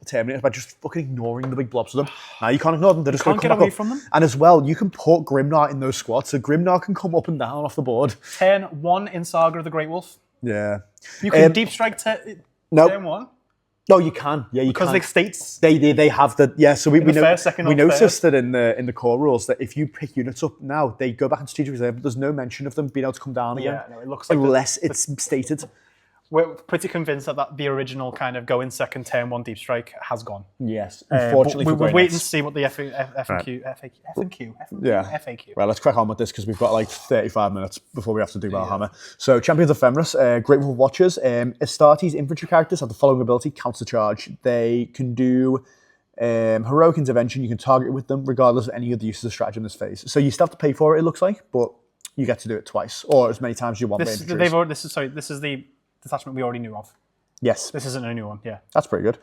Terminators by just fucking ignoring the big blobs of them. Now you can't ignore them, they're just going to come get back away up. from them. And as well, you can put Grimnar in those squads, so Grimnar can come up and down off the board. Turn 1 in Saga of the Great Wolf. Yeah. You can deep strike turn 1. No, you can. Yeah, you Because can. like states. They have the so we first, second, we or noticed that in the core rules that if you pick units up now, they go back into strategic reserve, but there's no mention of them being able to come down again. Yeah, no, it looks like unless it's stated. We're pretty convinced that the original kind of go in second turn 1 deep strike has gone. Yes, unfortunately. We'll wait and see what the FAQ. Well, let's crack on with this because we've got like 35 minutes before we have to do Warhammer. So, Champions of Fenris, Great Wolf Watchers, Astartes infantry characters have the following ability: counter charge. They can do heroic intervention. You can target with them regardless of any of the uses of strategy in this phase. So you still have to pay for it. It looks like, but you get to do it twice or as many times as you want. This is the detachment we already knew of. Yes. This isn't a new one, yeah. That's pretty good.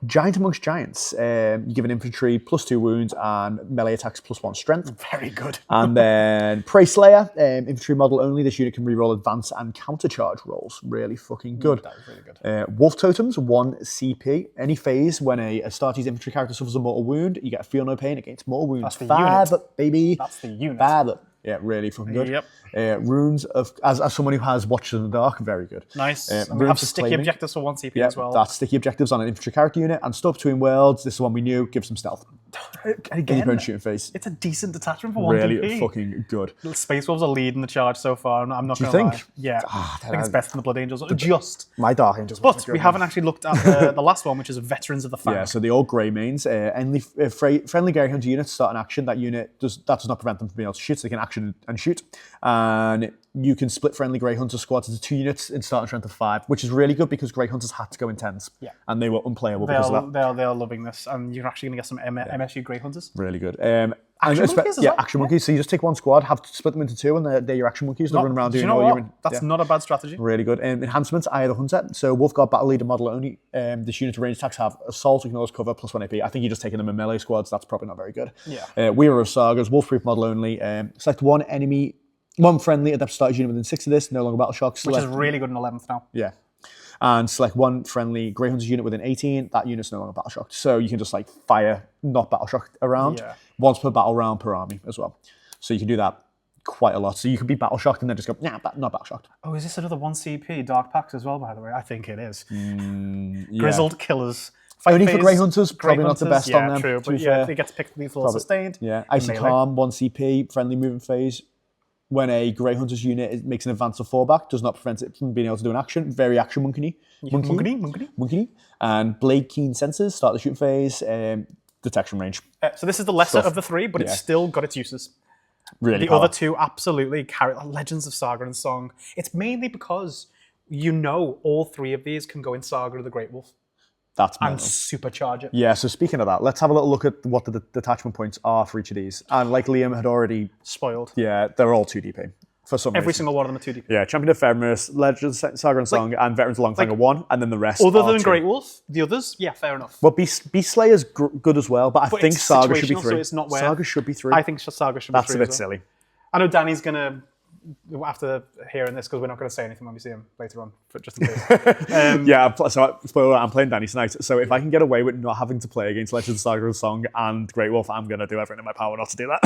Giant amongst giants. You give an infantry +2 wounds and melee attacks +1 strength. Very good. And then Prey Slayer, infantry model only. This unit can reroll advance and countercharge rolls. Really fucking good. That was really good. Wolf Totems, 1 CP. Any phase when a Astartes infantry character suffers a mortal wound, you get a feel no pain against mortal wounds. That's the unit. Baby. That's the unit. Yeah, really fucking good. Yep. Runes of as someone who has Watches in the Dark, very good. Nice. And we Runes have of sticky Claiming. objectives for 1 CP Yeah, as well. that's sticky objectives on an infantry character unit. And Stuff Between Worlds, this is one we knew, gives some stealth. Again, Shooting face. it's a decent detachment for 1 Really DP. fucking good. Space Wolves are leading the charge so far. I'm not Do you going to think? lie. Yeah. Ah, I think it's better than the Blood Angels. Just. My Dark Angels. But we haven't actually looked at the last one, which is Veterans of the Fang. Yeah, so the old grey mains, friendly Gary Hunter units start an action. That does not prevent them from being able to shoot, so they can action and shoot. And you can split friendly Grey Hunter squads into 2 units in starting strength of 5, which is really good because Grey Hunters had to go in 10s. Yeah. And they were unplayable because of that. They are loving this, and you're actually going to get some MSU Grey Hunters. Really good. Action monkeys as well? Action monkeys. So you just take one squad, have to split them into 2, and they're your action monkeys. They run around Do you doing know all what? your... That's not a bad strategy. Really good. Enhancements, Eye of the Hunter. So Wolfguard Battle Leader model only. This unit's range attacks have assault, ignores cover, +1 AP. I think you're just taking them in melee squads. That's probably not very good. Yeah. Weaver of Sagas, Wolf-Proof model only. Select one friendly Adeptus Astartes unit within 6 of this, no longer battle shock. Which is really good in 11th now. Yeah. And select one friendly Grey Hunters unit within 18. That unit's no longer battle shocked. So you can just like fire not battle shocked around. Yeah. Once per battle round per army as well. So you can do that quite a lot. So you could be battle shocked and then just go, nah, not battle shocked. Oh, is this another 1 CP Dark Packs as well, by the way? I think it is. Yeah. Grizzled Killers. Only for Grey Hunters, probably not the best on them. Yeah, true. to But be yeah, fair. they get to pick lethal or sustained. Yeah. Icy melee. Calm, 1 CP, friendly movement phase. When a Grey Hunters unit makes an advance or fallback, does not prevent it from being able to do an action. Very action monkey. And Blade Keen Senses, start the shooting phase, detection range. So this is the lesser of the 3, but it's still got its uses. Really The other 2 absolutely carry Legends of Saga and Song. It's mainly because all 3 of these can go in Saga of the Great Wolf That's and mental. supercharge it. Yeah, so speaking of that, let's have a little look at what the detachment points are for each of these. And like Liam had already... Spoiled. Yeah, they're all 2DP. For some Every reason. single one of them are 2D. Yeah, Champion of Fenris, Legends, Saga and Song, and Veterans of Longfang are 1, and then the rest Other are than 2. Great Wolf, the others, yeah, fair enough. Well, Beast Slayer's good as well, but I think it's Saga should be situational, 3. so it's not where- Saga should be 3. I think Saga should be 3 That's a bit as well. silly. I know Danny's going to, after hearing this, because we're not going to say anything when we see him later on, just in case. Yeah, so spoiler alert, I'm playing Danny tonight, so if I can get away with not having to play against Legends, Saga and Song and Great Wolf, I'm going to do everything in my power not to do that.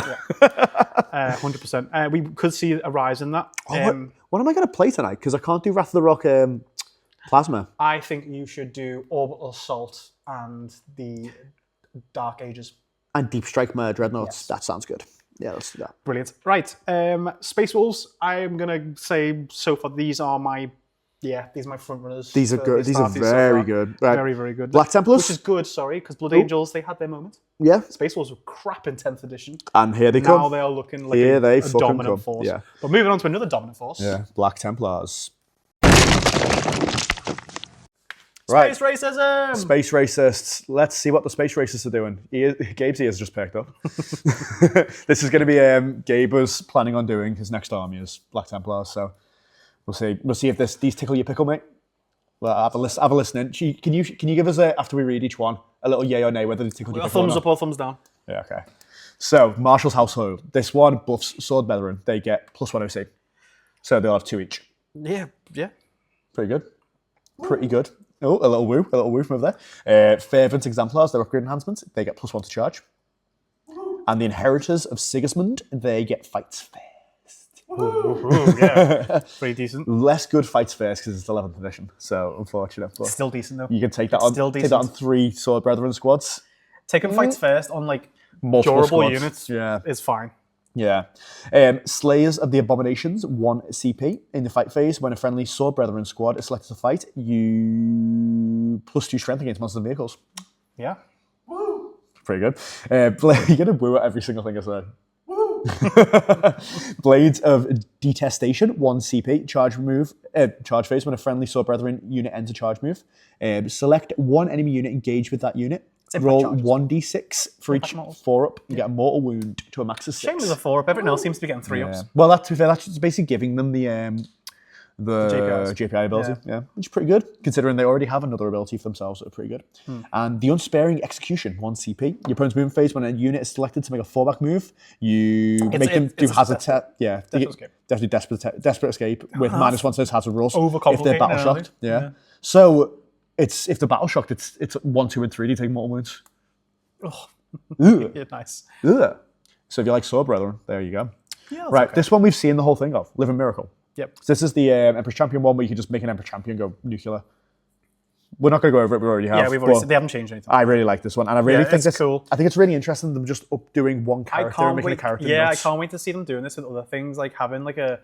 100%. We could see a rise in that. What am I going to play tonight? Because I can't do Wrath of the Rock Plasma. I think you should do Orbital Assault and the Dark Ages. And Deep Strike my Dreadnoughts. Yes. That sounds good. Yeah, let's do that. Brilliant. Right. Space Wolves, I'm going to say so far these are my front runners. These are good. These are very good. Right. Very, very good. Black Templars. Which is good, sorry, because Blood Angels, they had their moment. Yeah. Space Wolves were crap in 10th edition. And here they come. Now they are looking like Here they a fucking dominant come. force. Yeah. But moving on to another dominant force. Yeah, Black Templars. Right. Space racism! Space racists. Let's see what the space racists are doing. Gabe's ears just perked up. This is going to be Gabe was planning on doing his next army is Black Templars. So we'll see. We'll see if these tickle your pickle, mate. Well, have a listen. Can you give us after we read each one a little yay or nay whether they tickle your pickle? Thumbs up or thumbs down. Yeah. Okay. So Marshall's household. This one buffs sword veteran. They get +1 OC. So they'll have 2 each. Yeah. Pretty good. Pretty good. Oh, a little woo from over there. Fervent Exemplars, their upgrade enhancements, they get +1 to charge. And the Inheritors of Sigismund, they get fights first. Yeah, pretty decent. Less good fights first because it's 11th edition, so unfortunate. But Still decent though. you can take that on 3 Sword Brethren squads. Taking fights first on like Multiple durable squads. units is fine. Yeah. Slayers of the Abominations, 1 CP. In the fight phase, when a friendly Sword Brethren squad is selected to fight, you +2 strength against monsters and vehicles. Yeah. Pretty good. You're going to woo at every single thing I say. Blades of Detestation, 1 CP. Charge phase, when a friendly Sword Brethren unit ends a charge move. Select 1 enemy unit engaged with that unit. Roll 1d6 for each 4-up. You get a mortal wound to a max of 6. Shame there's a 4-up. Everyone else seems to be getting 3-ups. Well, to be fair, that's just basically giving them the JPI ability. Yeah, which is pretty good, considering they already have another ability for themselves that are pretty good. And the Unsparing Execution, 1 CP. Your opponent's movement phase, when a unit is selected to make a fallback move, you make them do hazard test. Yeah, definitely desperate escape with -1 to those hazard rolls if they're battle shocked. Yeah. So if they're battle shocked, it's 1, 2, and 3. Do you take mortal wounds? Yeah, nice. Ugh. So if you like Sword Brethren, there you go. Yeah, right, okay. this one we've seen the whole thing of Living Miracle. Yep. So this is the Emperor's Champion one where you can just make an Emperor Champion go nuclear. We're not going to go over it. We already have. Yeah, we've already. They haven't changed anything. I really like this one, and I really think it's cool. I think it's really interesting them just doing one character and making a character. Yeah, nuts. I can't wait to see them doing this with other things, like having like a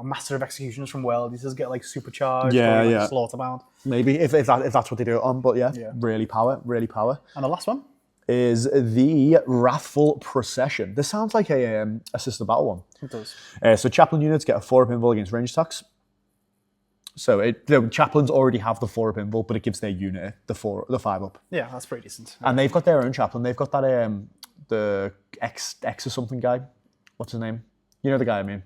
Master of Executions from World. These just get like supercharged. Yeah, or, like, yeah. Slaughterbound. Maybe if that's what they do it on, but yeah, really power. And the last one is the Wrathful Procession. This sounds like a assisted battle one. It does. So chaplain units get a 4-up invul against range attacks. So the chaplains already have the 4-up invul, but it gives their unit the 5-up. Yeah, that's pretty decent. And they've got their own chaplain. They've got that the X or something guy. What's his name? You know the guy I mean.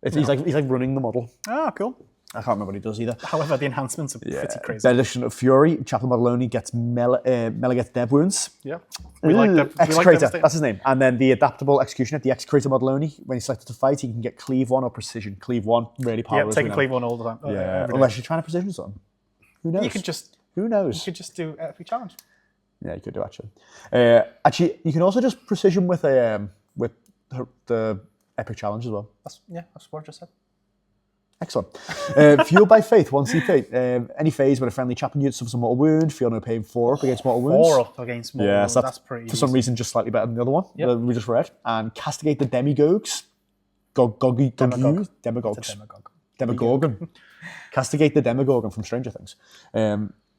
He's like running the model. Ah, cool. I can't remember what he does either. However, the enhancements are pretty crazy. Edition of Fury, Chaplain model only gets melee gets dev wounds. Yeah. We like that. Execrator, that's his name. And then the adaptable executioner, the Execrator model only, when he's selected to fight, he can get Cleave 1 or Precision. Cleave 1, really powerful. Yeah, taking Cleave 1 all the time. Yeah, unless you're trying to precision something. Who knows? Who knows? You could just do Epic Challenge. Yeah, you could do actually. Actually, you can also just precision with the Epic Challenge as well. That's what I just said. Excellent. Fueled by Faith, 1 CP. Any phase when a friendly chaplain unit suffers a mortal wound, feel no pain, 4-up against mortal wounds. 4-up against mortal wounds. So that's pretty for some reason just slightly better than the other one that we just read. And Castigate the Demagogues. Demogorgon. Castigate the Demogorgon from Stranger Things.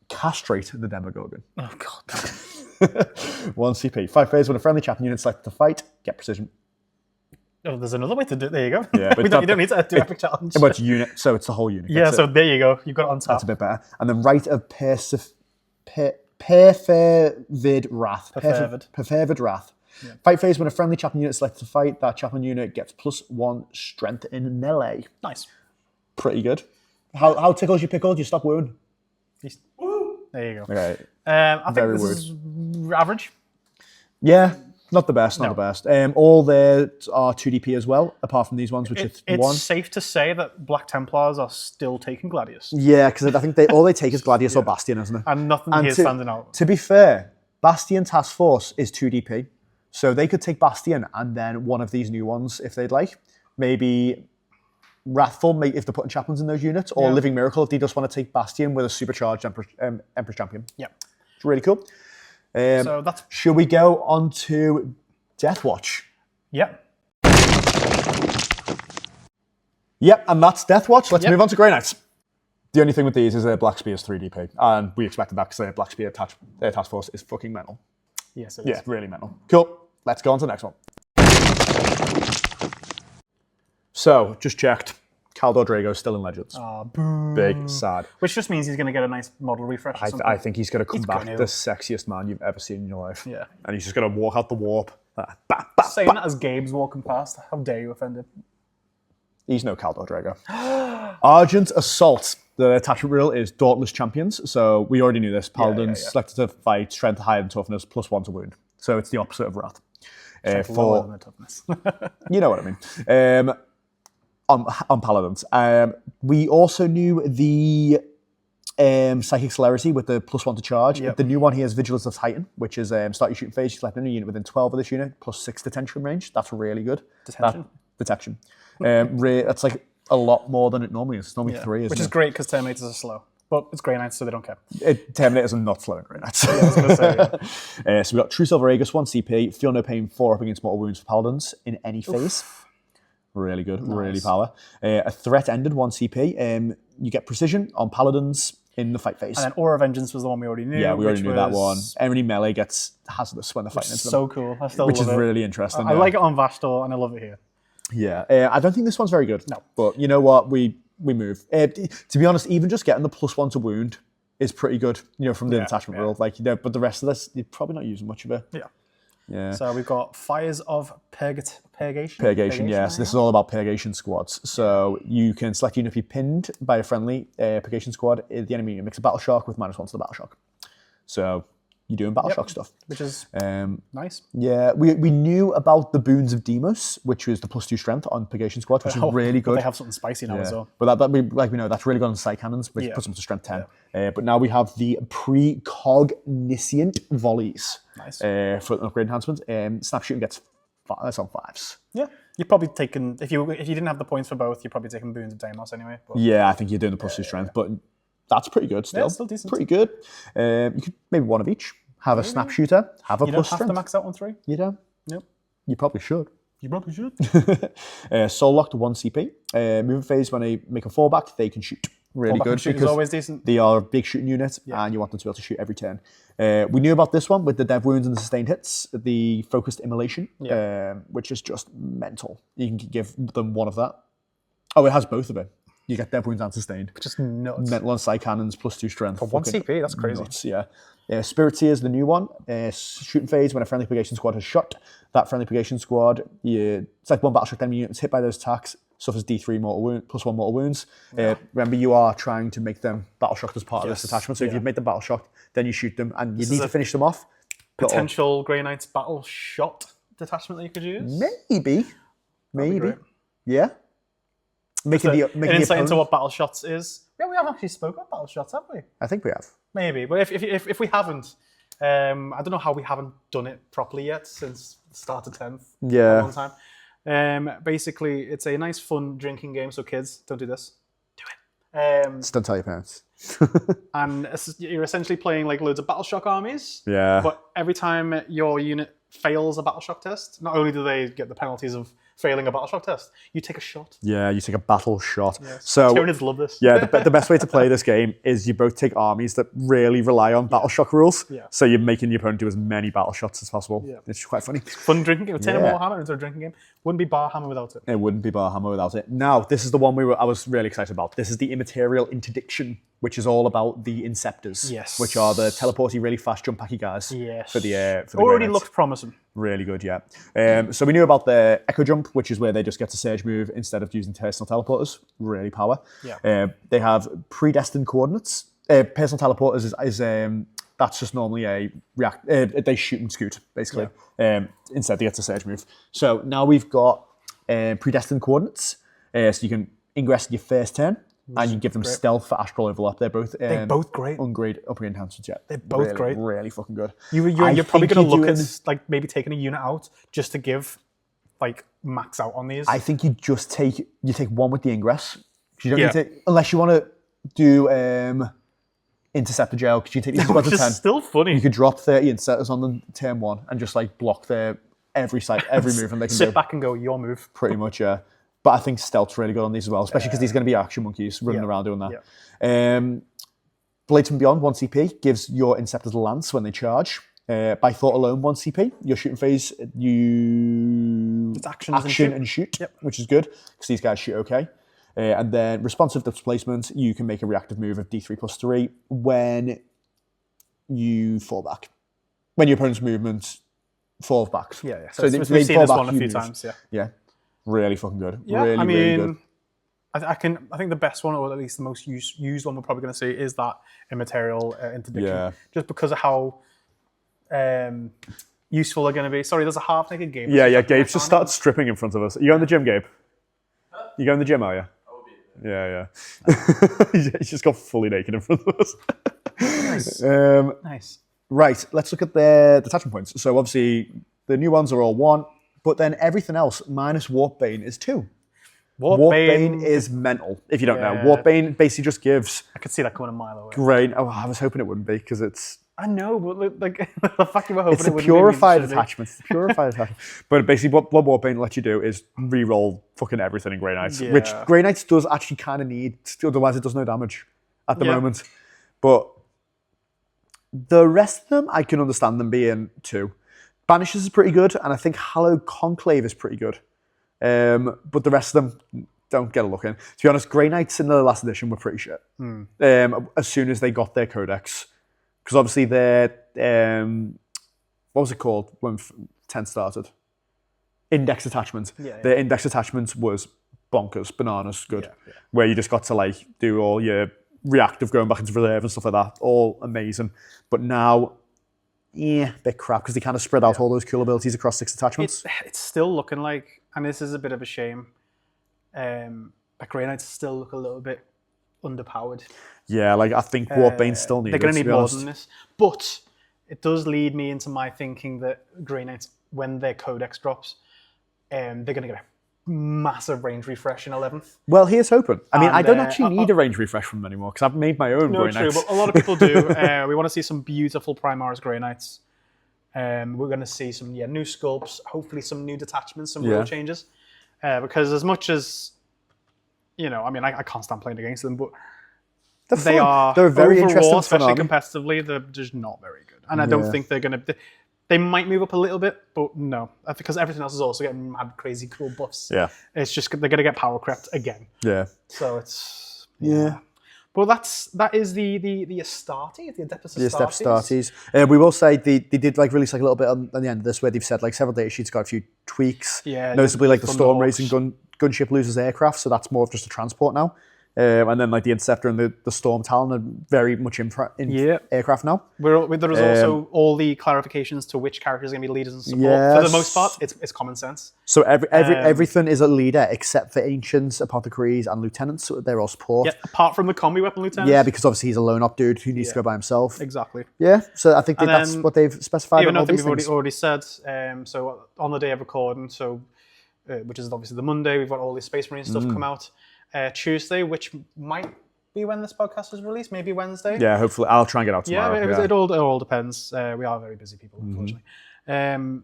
Castrate the Demogorgon. Oh, God. 1 CP. 5 phase when a friendly chaplain unit selected to fight, get precision. Oh, there's another way to do it. There you go. Yeah, but you don't need to do Epic Challenge. But it's unit, so it's the whole unit. Yeah, so there you go. You've got it on top. That's a bit better. And then Rite of Perfervid Wrath. Perfervid Wrath. Yeah. Fight phase when a friendly chaplain unit is selected to fight, that chaplain unit gets +1 strength in melee. Nice. Pretty good. How tickles you pickle? Do you stop wound? There you go. Okay. I think this is average. Yeah. Not the best, not the best. All there are 2DP as well, apart from these ones, which is 1. It's safe to say that Black Templars are still taking Gladius. Yeah, because I think all they take is Gladius or Bastion, isn't it? And nothing here standing out. To be fair, Bastion Task Force is 2DP, so they could take Bastion and then one of these new ones if they'd like. Maybe Wrathful, if they're putting chaplains in those units, or Living Miracle if they just want to take Bastion with a supercharged Emperor's Champion. Yeah. It's really cool. So that's... Should we go on to Deathwatch? Yep. Yep, and that's Deathwatch. Let's move on to Grey Knights. The only thing with these is Black Spear's 3DP, and we expected that because Black Spear Task Force is fucking mental. Yes, it is. Yeah, really mental. Cool. Let's go on to the next one. So, just checked. Caldor Drago still in Legends. Ah, boo. Big, sad. Which just means he's going to get a nice model refresh. Or something. I think he's going to come back gonna. the sexiest man you've ever seen in your life. Yeah. And he's just going to walk out the warp. Saying that as Gabe's walking past, how dare you offend him? He's no Caldor Drago. Argent Assault. The attachment rule is Dauntless Champions. So we already knew this. Paladins selected to fight strength higher than toughness, +1 to wound. So it's the opposite of Wrath. Lower than the toughness. You know what I mean. On Paladins. We also knew the Psychic Celerity with the +1 to charge. Yep. The new one here is Vigilance of Titan, which is start your shooting phase, you select any unit within 12 of this unit, +6 detention range. That's really good. Detection. That's like a lot more than it normally is. It's normally 3, which is great because Terminators are slow. But it's Grey Knights, so they don't care. Terminators are not slow in Grey Knights. I was going to say, so we've got True Silver Aegis, 1 CP, Feel No Pain, 4 up against mortal wounds for Paladins in any phase. Really good, really power. A Threat Ended, 1 CP. You get Precision on Paladins in the fight phase. And then Aura Vengeance was the one we already knew. Yeah, we already knew that one. Every melee gets hazardous when they're fighting into them. So cool. I still which love is it. really interesting. I like it on Vashtor, and I love it here. Yeah, I don't think this one's very good. No. But you know what? We move. To be honest, even just getting the +1 to wound is pretty good, from the attachment rule. But the rest of this, you're probably not using much of it. Yeah. Yeah. So we've got Fires of Purgation. Purgation, yes. This is all about Purgation squads. So you can select unit to be pinned by a friendly Purgation squad. The enemy unit makes a Battle Shock with -1 to the Battle Shock. So you're doing Battle Shock stuff. Which is nice. Yeah, we knew about the Boons of Demos, which was the +2 strength on Purgation squad, which is really good. They have something spicy now as well. But we know that's really good on Sight Cannons, which puts them to strength 10. But now we have the Precogniscient Volleys for an upgrade enhancement. Snap Shooting gets that's on 5s. Yeah. You're probably taking, if you didn't have the points for both, you're probably taking Boons of Deimos anyway. But. Yeah, I think you're doing the +2 strength, but that's pretty good still. Yeah, it's still decent. Pretty good. You could maybe one of each. Have a Snap Shooter, have a You plus don't have to strength. max out on 3. You don't? Nope. You probably should. You probably should. Soul Locked 1 CP. Moving phase, when they make a fallback, they can shoot. Really good. Shooting is always decent. They are a big shooting unit, and you want them to be able to shoot every turn. We knew about this one with the dev wounds and the sustained hits, the focused immolation, which is just mental. You can give them one of that. Oh, it has both of it. You get dev wounds and sustained. Just nuts. Mental on Sight Cannons, +2 strength. For 1 CP, that's crazy. Nuts, yeah. Spirit Seer is the new one. Shooting phase, when a friendly Purgation squad has shot, that friendly Purgation squad, it's like one Battle Shock enemy unit is hit by those attacks, suffers D3 mortal wound, +1 mortal wounds. Remember, you are trying to make them Battle Shocked as part of this attachment. So if you've made them Battle Shocked, then you shoot them, and you need to finish them off. Potential Grey Knights Battle Shot detachment that you could use? Maybe. Yeah. Making the insight into what Battle Shots is. Yeah, we haven't actually spoken about Battle Shots, have we? I think we have. Maybe, but if we haven't, I don't know how we haven't done it properly yet since the start of 10th. Yeah. One time. Basically, it's a nice, fun drinking game. So kids, don't do this. Do it. Just don't tell your parents. And you're essentially playing like loads of Battle Shock armies. Yeah. But every time your unit fails a Battle Shock test, not only do they get the penalties of failing a Battle Shock test, you take a shot. Yeah, you take a battle shot. Yes. So Tyranids love this. Yeah, the best way to play this game is you both take armies that really rely on Battle Shock rules. Yeah. So you're making your opponent do as many Battle Shots as possible. Yeah. It's quite funny. Fun drinking game. Turn a Warhammer into a drinking game. Wouldn't be Warhammer without it. It wouldn't be Warhammer without it. Now, this is the one I was really excited about. This is the Immaterial Interdiction, which is all about the Inceptors. Yes. Which are the teleporty, really fast jump packy guys. Yes. For the already Grey Knights. looked promising. Really good, yeah. So we knew about the Echo Jump, which is where they just get to surge move instead of using personal teleporters. Really power. Yeah. They have predestined coordinates. Personal teleporters is that's just normally a react. They shoot and scoot basically. Instead, they get to surge move. So now we've got predestined coordinates. So you can ingress in your first turn. And you give them stealth for astral overlap. They're both great. Upgrade enhancements. Yeah, They're both great. Really fucking good. You're probably going to look at like maybe taking a unit out just to give like max out on these. I think you just take one with the ingress. You don't need to, unless you want to do interceptor jail, because you take these squads of 10. Still funny. You could drop 30 interceptors on them turn 1 and just like block their every move, and they can sit back and go your move. Pretty much, yeah. But I think stealth's really good on these as well, especially because these are going to be action monkeys running around doing that. Yeah. Blades from Beyond, 1 CP, gives your Inceptors Lance when they charge. By Thought alone, 1 CP. Your shooting phase, you it's action and shoot, which is good, because these guys shoot okay. And then responsive displacement, you can make a reactive move of D3+3 when you fall back. When your opponent's movement falls back. Yeah. So we've they seen fall this back, one a you few move. times. Yeah. Yeah. Really fucking good. Yeah. Really, I mean, really good. I think the best one, or at least the most used one, we're probably going to see is that immaterial interdiction, Yeah. just because of how useful they're going to be. Sorry, there's a half-naked Gabe. Yeah. Gabe's just started stripping in front of us. You going to the gym, Gabe? You going to the gym, are you? I will be there. Yeah. He's just got fully naked in front of us. Nice. Nice. Right, let's look at the detachment points. So obviously the new ones are all 1, but then everything else minus Warp Bane is 2. Warp Bane is mental, if you don't know. Warp Bane basically just gives... I could see that coming a mile away. Great. Oh, I was hoping it wouldn't be, because it's... I know, but like the fact you were hoping It's it a wouldn't purified be attachment. It's a purified attachment. But basically what Warp Bane lets you do is re-roll fucking everything in Grey Knights, Yeah. which Grey Knights does actually kind of need, otherwise it does no damage at the Yeah. moment. But the rest of them, I can understand them being 2. Banishes is pretty good, and I think Hallowed Conclave is pretty good. But the rest of them don't get a look in. To be honest, Grey Knights in the last edition were pretty shit. As soon as they got their codex. Because obviously their, what was it called when 10 started? Index attachment. Yeah. Their index attachment was bonkers, bananas, good. Yeah. Where you just got to like do all your reactive going back into reserve and stuff like that. All amazing. But now, bit crap because they kind of spread out all those cool abilities across 6 attachments. It's still looking like, and this is a bit of a shame, that Grey Knights still look a little bit underpowered. Yeah, like I think Warp Bane still needed. They're going to to need be more honest. than this. But it does lead me into my thinking that Grey Knights, when their codex drops, they're going to get a massive range refresh in 11th. Well, here's hoping. I mean, I And, don't actually need a range refresh from them anymore because I've made my own No, Grey true, Knights. but a lot of people do. We want to see some beautiful Primaris Grey Knights. We're going to see some new sculpts, hopefully some new detachments, some rule changes. Because as much as, I mean, I can't stand playing against them, but they are They're very overall, interesting, especially fun army. competitively, they're just not very good. And I don't think they're going to... They might move up a little bit, but no. Because everything else is also getting mad, crazy, cool buffs. Yeah. It's just, they're going to get power crept again. Yeah. So it's... Yeah. Well, that is the Astartes, the Adeptus The Astartes. Astartes. We will say they did like release like a little bit on the end of this where they've said like several data sheets got a few tweaks. Yeah. Noticeably like the Storm Thunderhawks. Racing gunship loses aircraft, so that's more of just a transport now. And then like the Interceptor and the Storm Talon are very much in aircraft now. There is also all the clarifications to which characters are going to be leaders and support. For the most part, it's common sense. So everything is a leader except for Ancients, Apothecaries, and Lieutenants. So they're all support. Yeah, apart from the combi weapon lieutenants. Yeah, because obviously he's a lone op dude who needs to go by himself. Exactly. Yeah, so I think And that's then, what they've specified. Even on all though these we've things. already said, so on the day of recording, which is obviously the Monday, we've got all the Space Marine stuff come out. Tuesday, which might be when this podcast is released, maybe Wednesday. Yeah, hopefully I'll try and get out tomorrow. Yeah, it all depends. We are very busy people, unfortunately.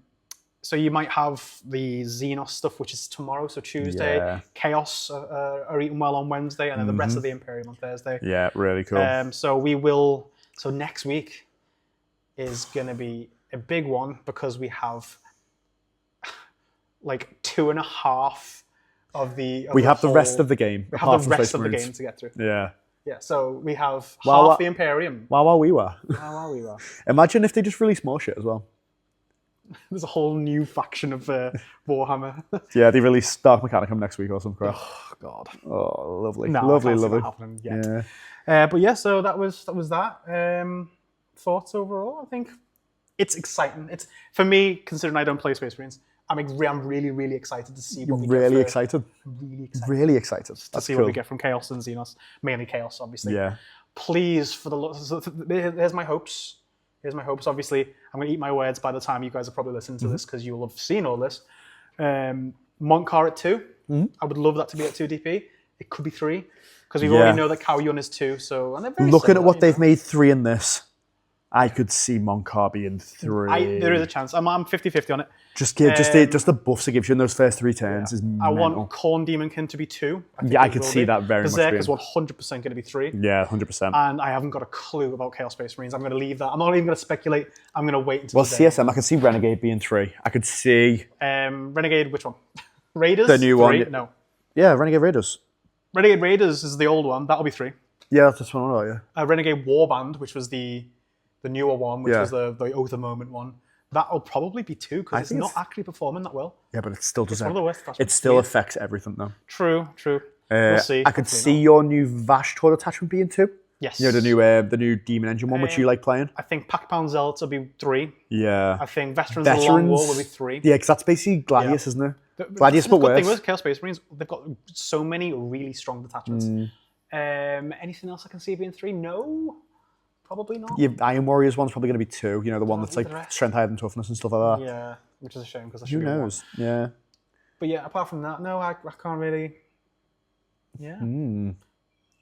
So you might have the Xenos stuff, which is tomorrow, so Tuesday. Yeah. Chaos are eating well on Wednesday, and then the rest of the Imperium on Thursday. Yeah, really cool. So next week is going to be a big one because we have like 2.5 of the. We have the rest of the game. We have the rest of the game to get through. Yeah. Yeah, so we have Wow, half the Imperium. Wow, we were. Wow, we were. Imagine if they just released more shit as well. There's a whole new faction of Warhammer. Yeah, they release Dark Mechanicum next week or some crap. Oh God. Oh, lovely, No, lovely, I can't see lovely. that happening yet. Yeah. But yeah, so that was that. Thoughts overall? I think it's exciting. It's for me, considering I don't play Space Marines. I'm really, really excited to see what we Really get. excited. Really excited Really excited. to That's see cool. what we get from Chaos and Xenos. Mainly Chaos, obviously. Yeah. Please, for here's my hopes. Here's my hopes. Obviously, I'm going to eat my words by the time you guys are probably listening to this because you will have seen all this. Montcar at 2. I would love that to be at 2 DP. It could be 3 because we already know that Cao Yun is 2. So and they're very Looking similar, at what you they've know. made 3 in this, I could see Montcar being 3. There is a chance. I'm 50-50 on it. Just the buffs it gives you in those first 3 turns is I mental. want Khorne Demonkin to be 2. I could see that very much Berserker's being. 100% going to be 3. Yeah, 100%. And I haven't got a clue about Chaos Space Marines. I'm going to leave that. I'm not even going to speculate. I'm going to wait until Well, the day. CSM, I could see Renegade being 3. I could see... Renegade, which one? Raiders? The new 3? one. No. Yeah, Renegade Raiders. Renegade Raiders is the old one. That'll be 3. Yeah, that's this one, right? Yeah. Renegade Warband, which was the newer one, which Yeah. was the Oath of Moment one. That'll probably be 2 because it's think not it's- actually performing that well. Yeah, but it still It's doesn't. one of the worst It attachments. still affects everything though. True. We'll see. I could Hopefully see not. your new Vashtor detachment being 2. Yes. You know, the new Demon Engine one, which you like playing. I think Pack Pound Zealots will be 3. Yeah. I think Veterans of the Long War will be 3. Yeah, because that's basically Gladius, isn't it? Gladius, That's but the good thing worse. with Chaos Space Marines, they've got so many really strong detachments. Anything else I can see being 3? No, probably not. Your Iron Warriors one's probably going to be 2. You know, the one that's the like rest. strength higher than toughness and stuff like that. Yeah, which is a shame because I Who should be one. knows? Yeah. But yeah, apart from that, no, I can't really. Yeah.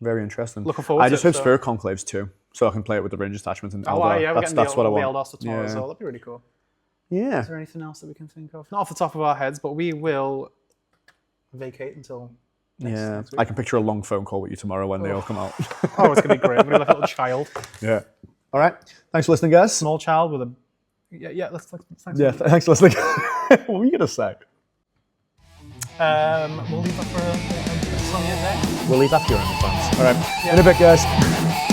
Very interesting. Looking forward I to just it, hope so- Spirit Conclaves too, so I can play it with the Rangers attachment and Oh, Eldar. yeah, we're That's getting what I the want. Eldar tomorrow, Yeah. so that'll be really cool. Yeah. Is there anything else that we can think of? Not off the top of our heads, but we will vacate until next week. I can picture a long phone call with you tomorrow when they all come out. Oh, it's going to be great. We're going to be like a little child. Yeah. All right. Thanks for listening, guys. Small child with a... Yeah, let's thanks. Yeah, thanks for listening. What were you going to say? We'll leave that for a sunnier day. We'll leave that to your own fans. All right. In a bit, guys.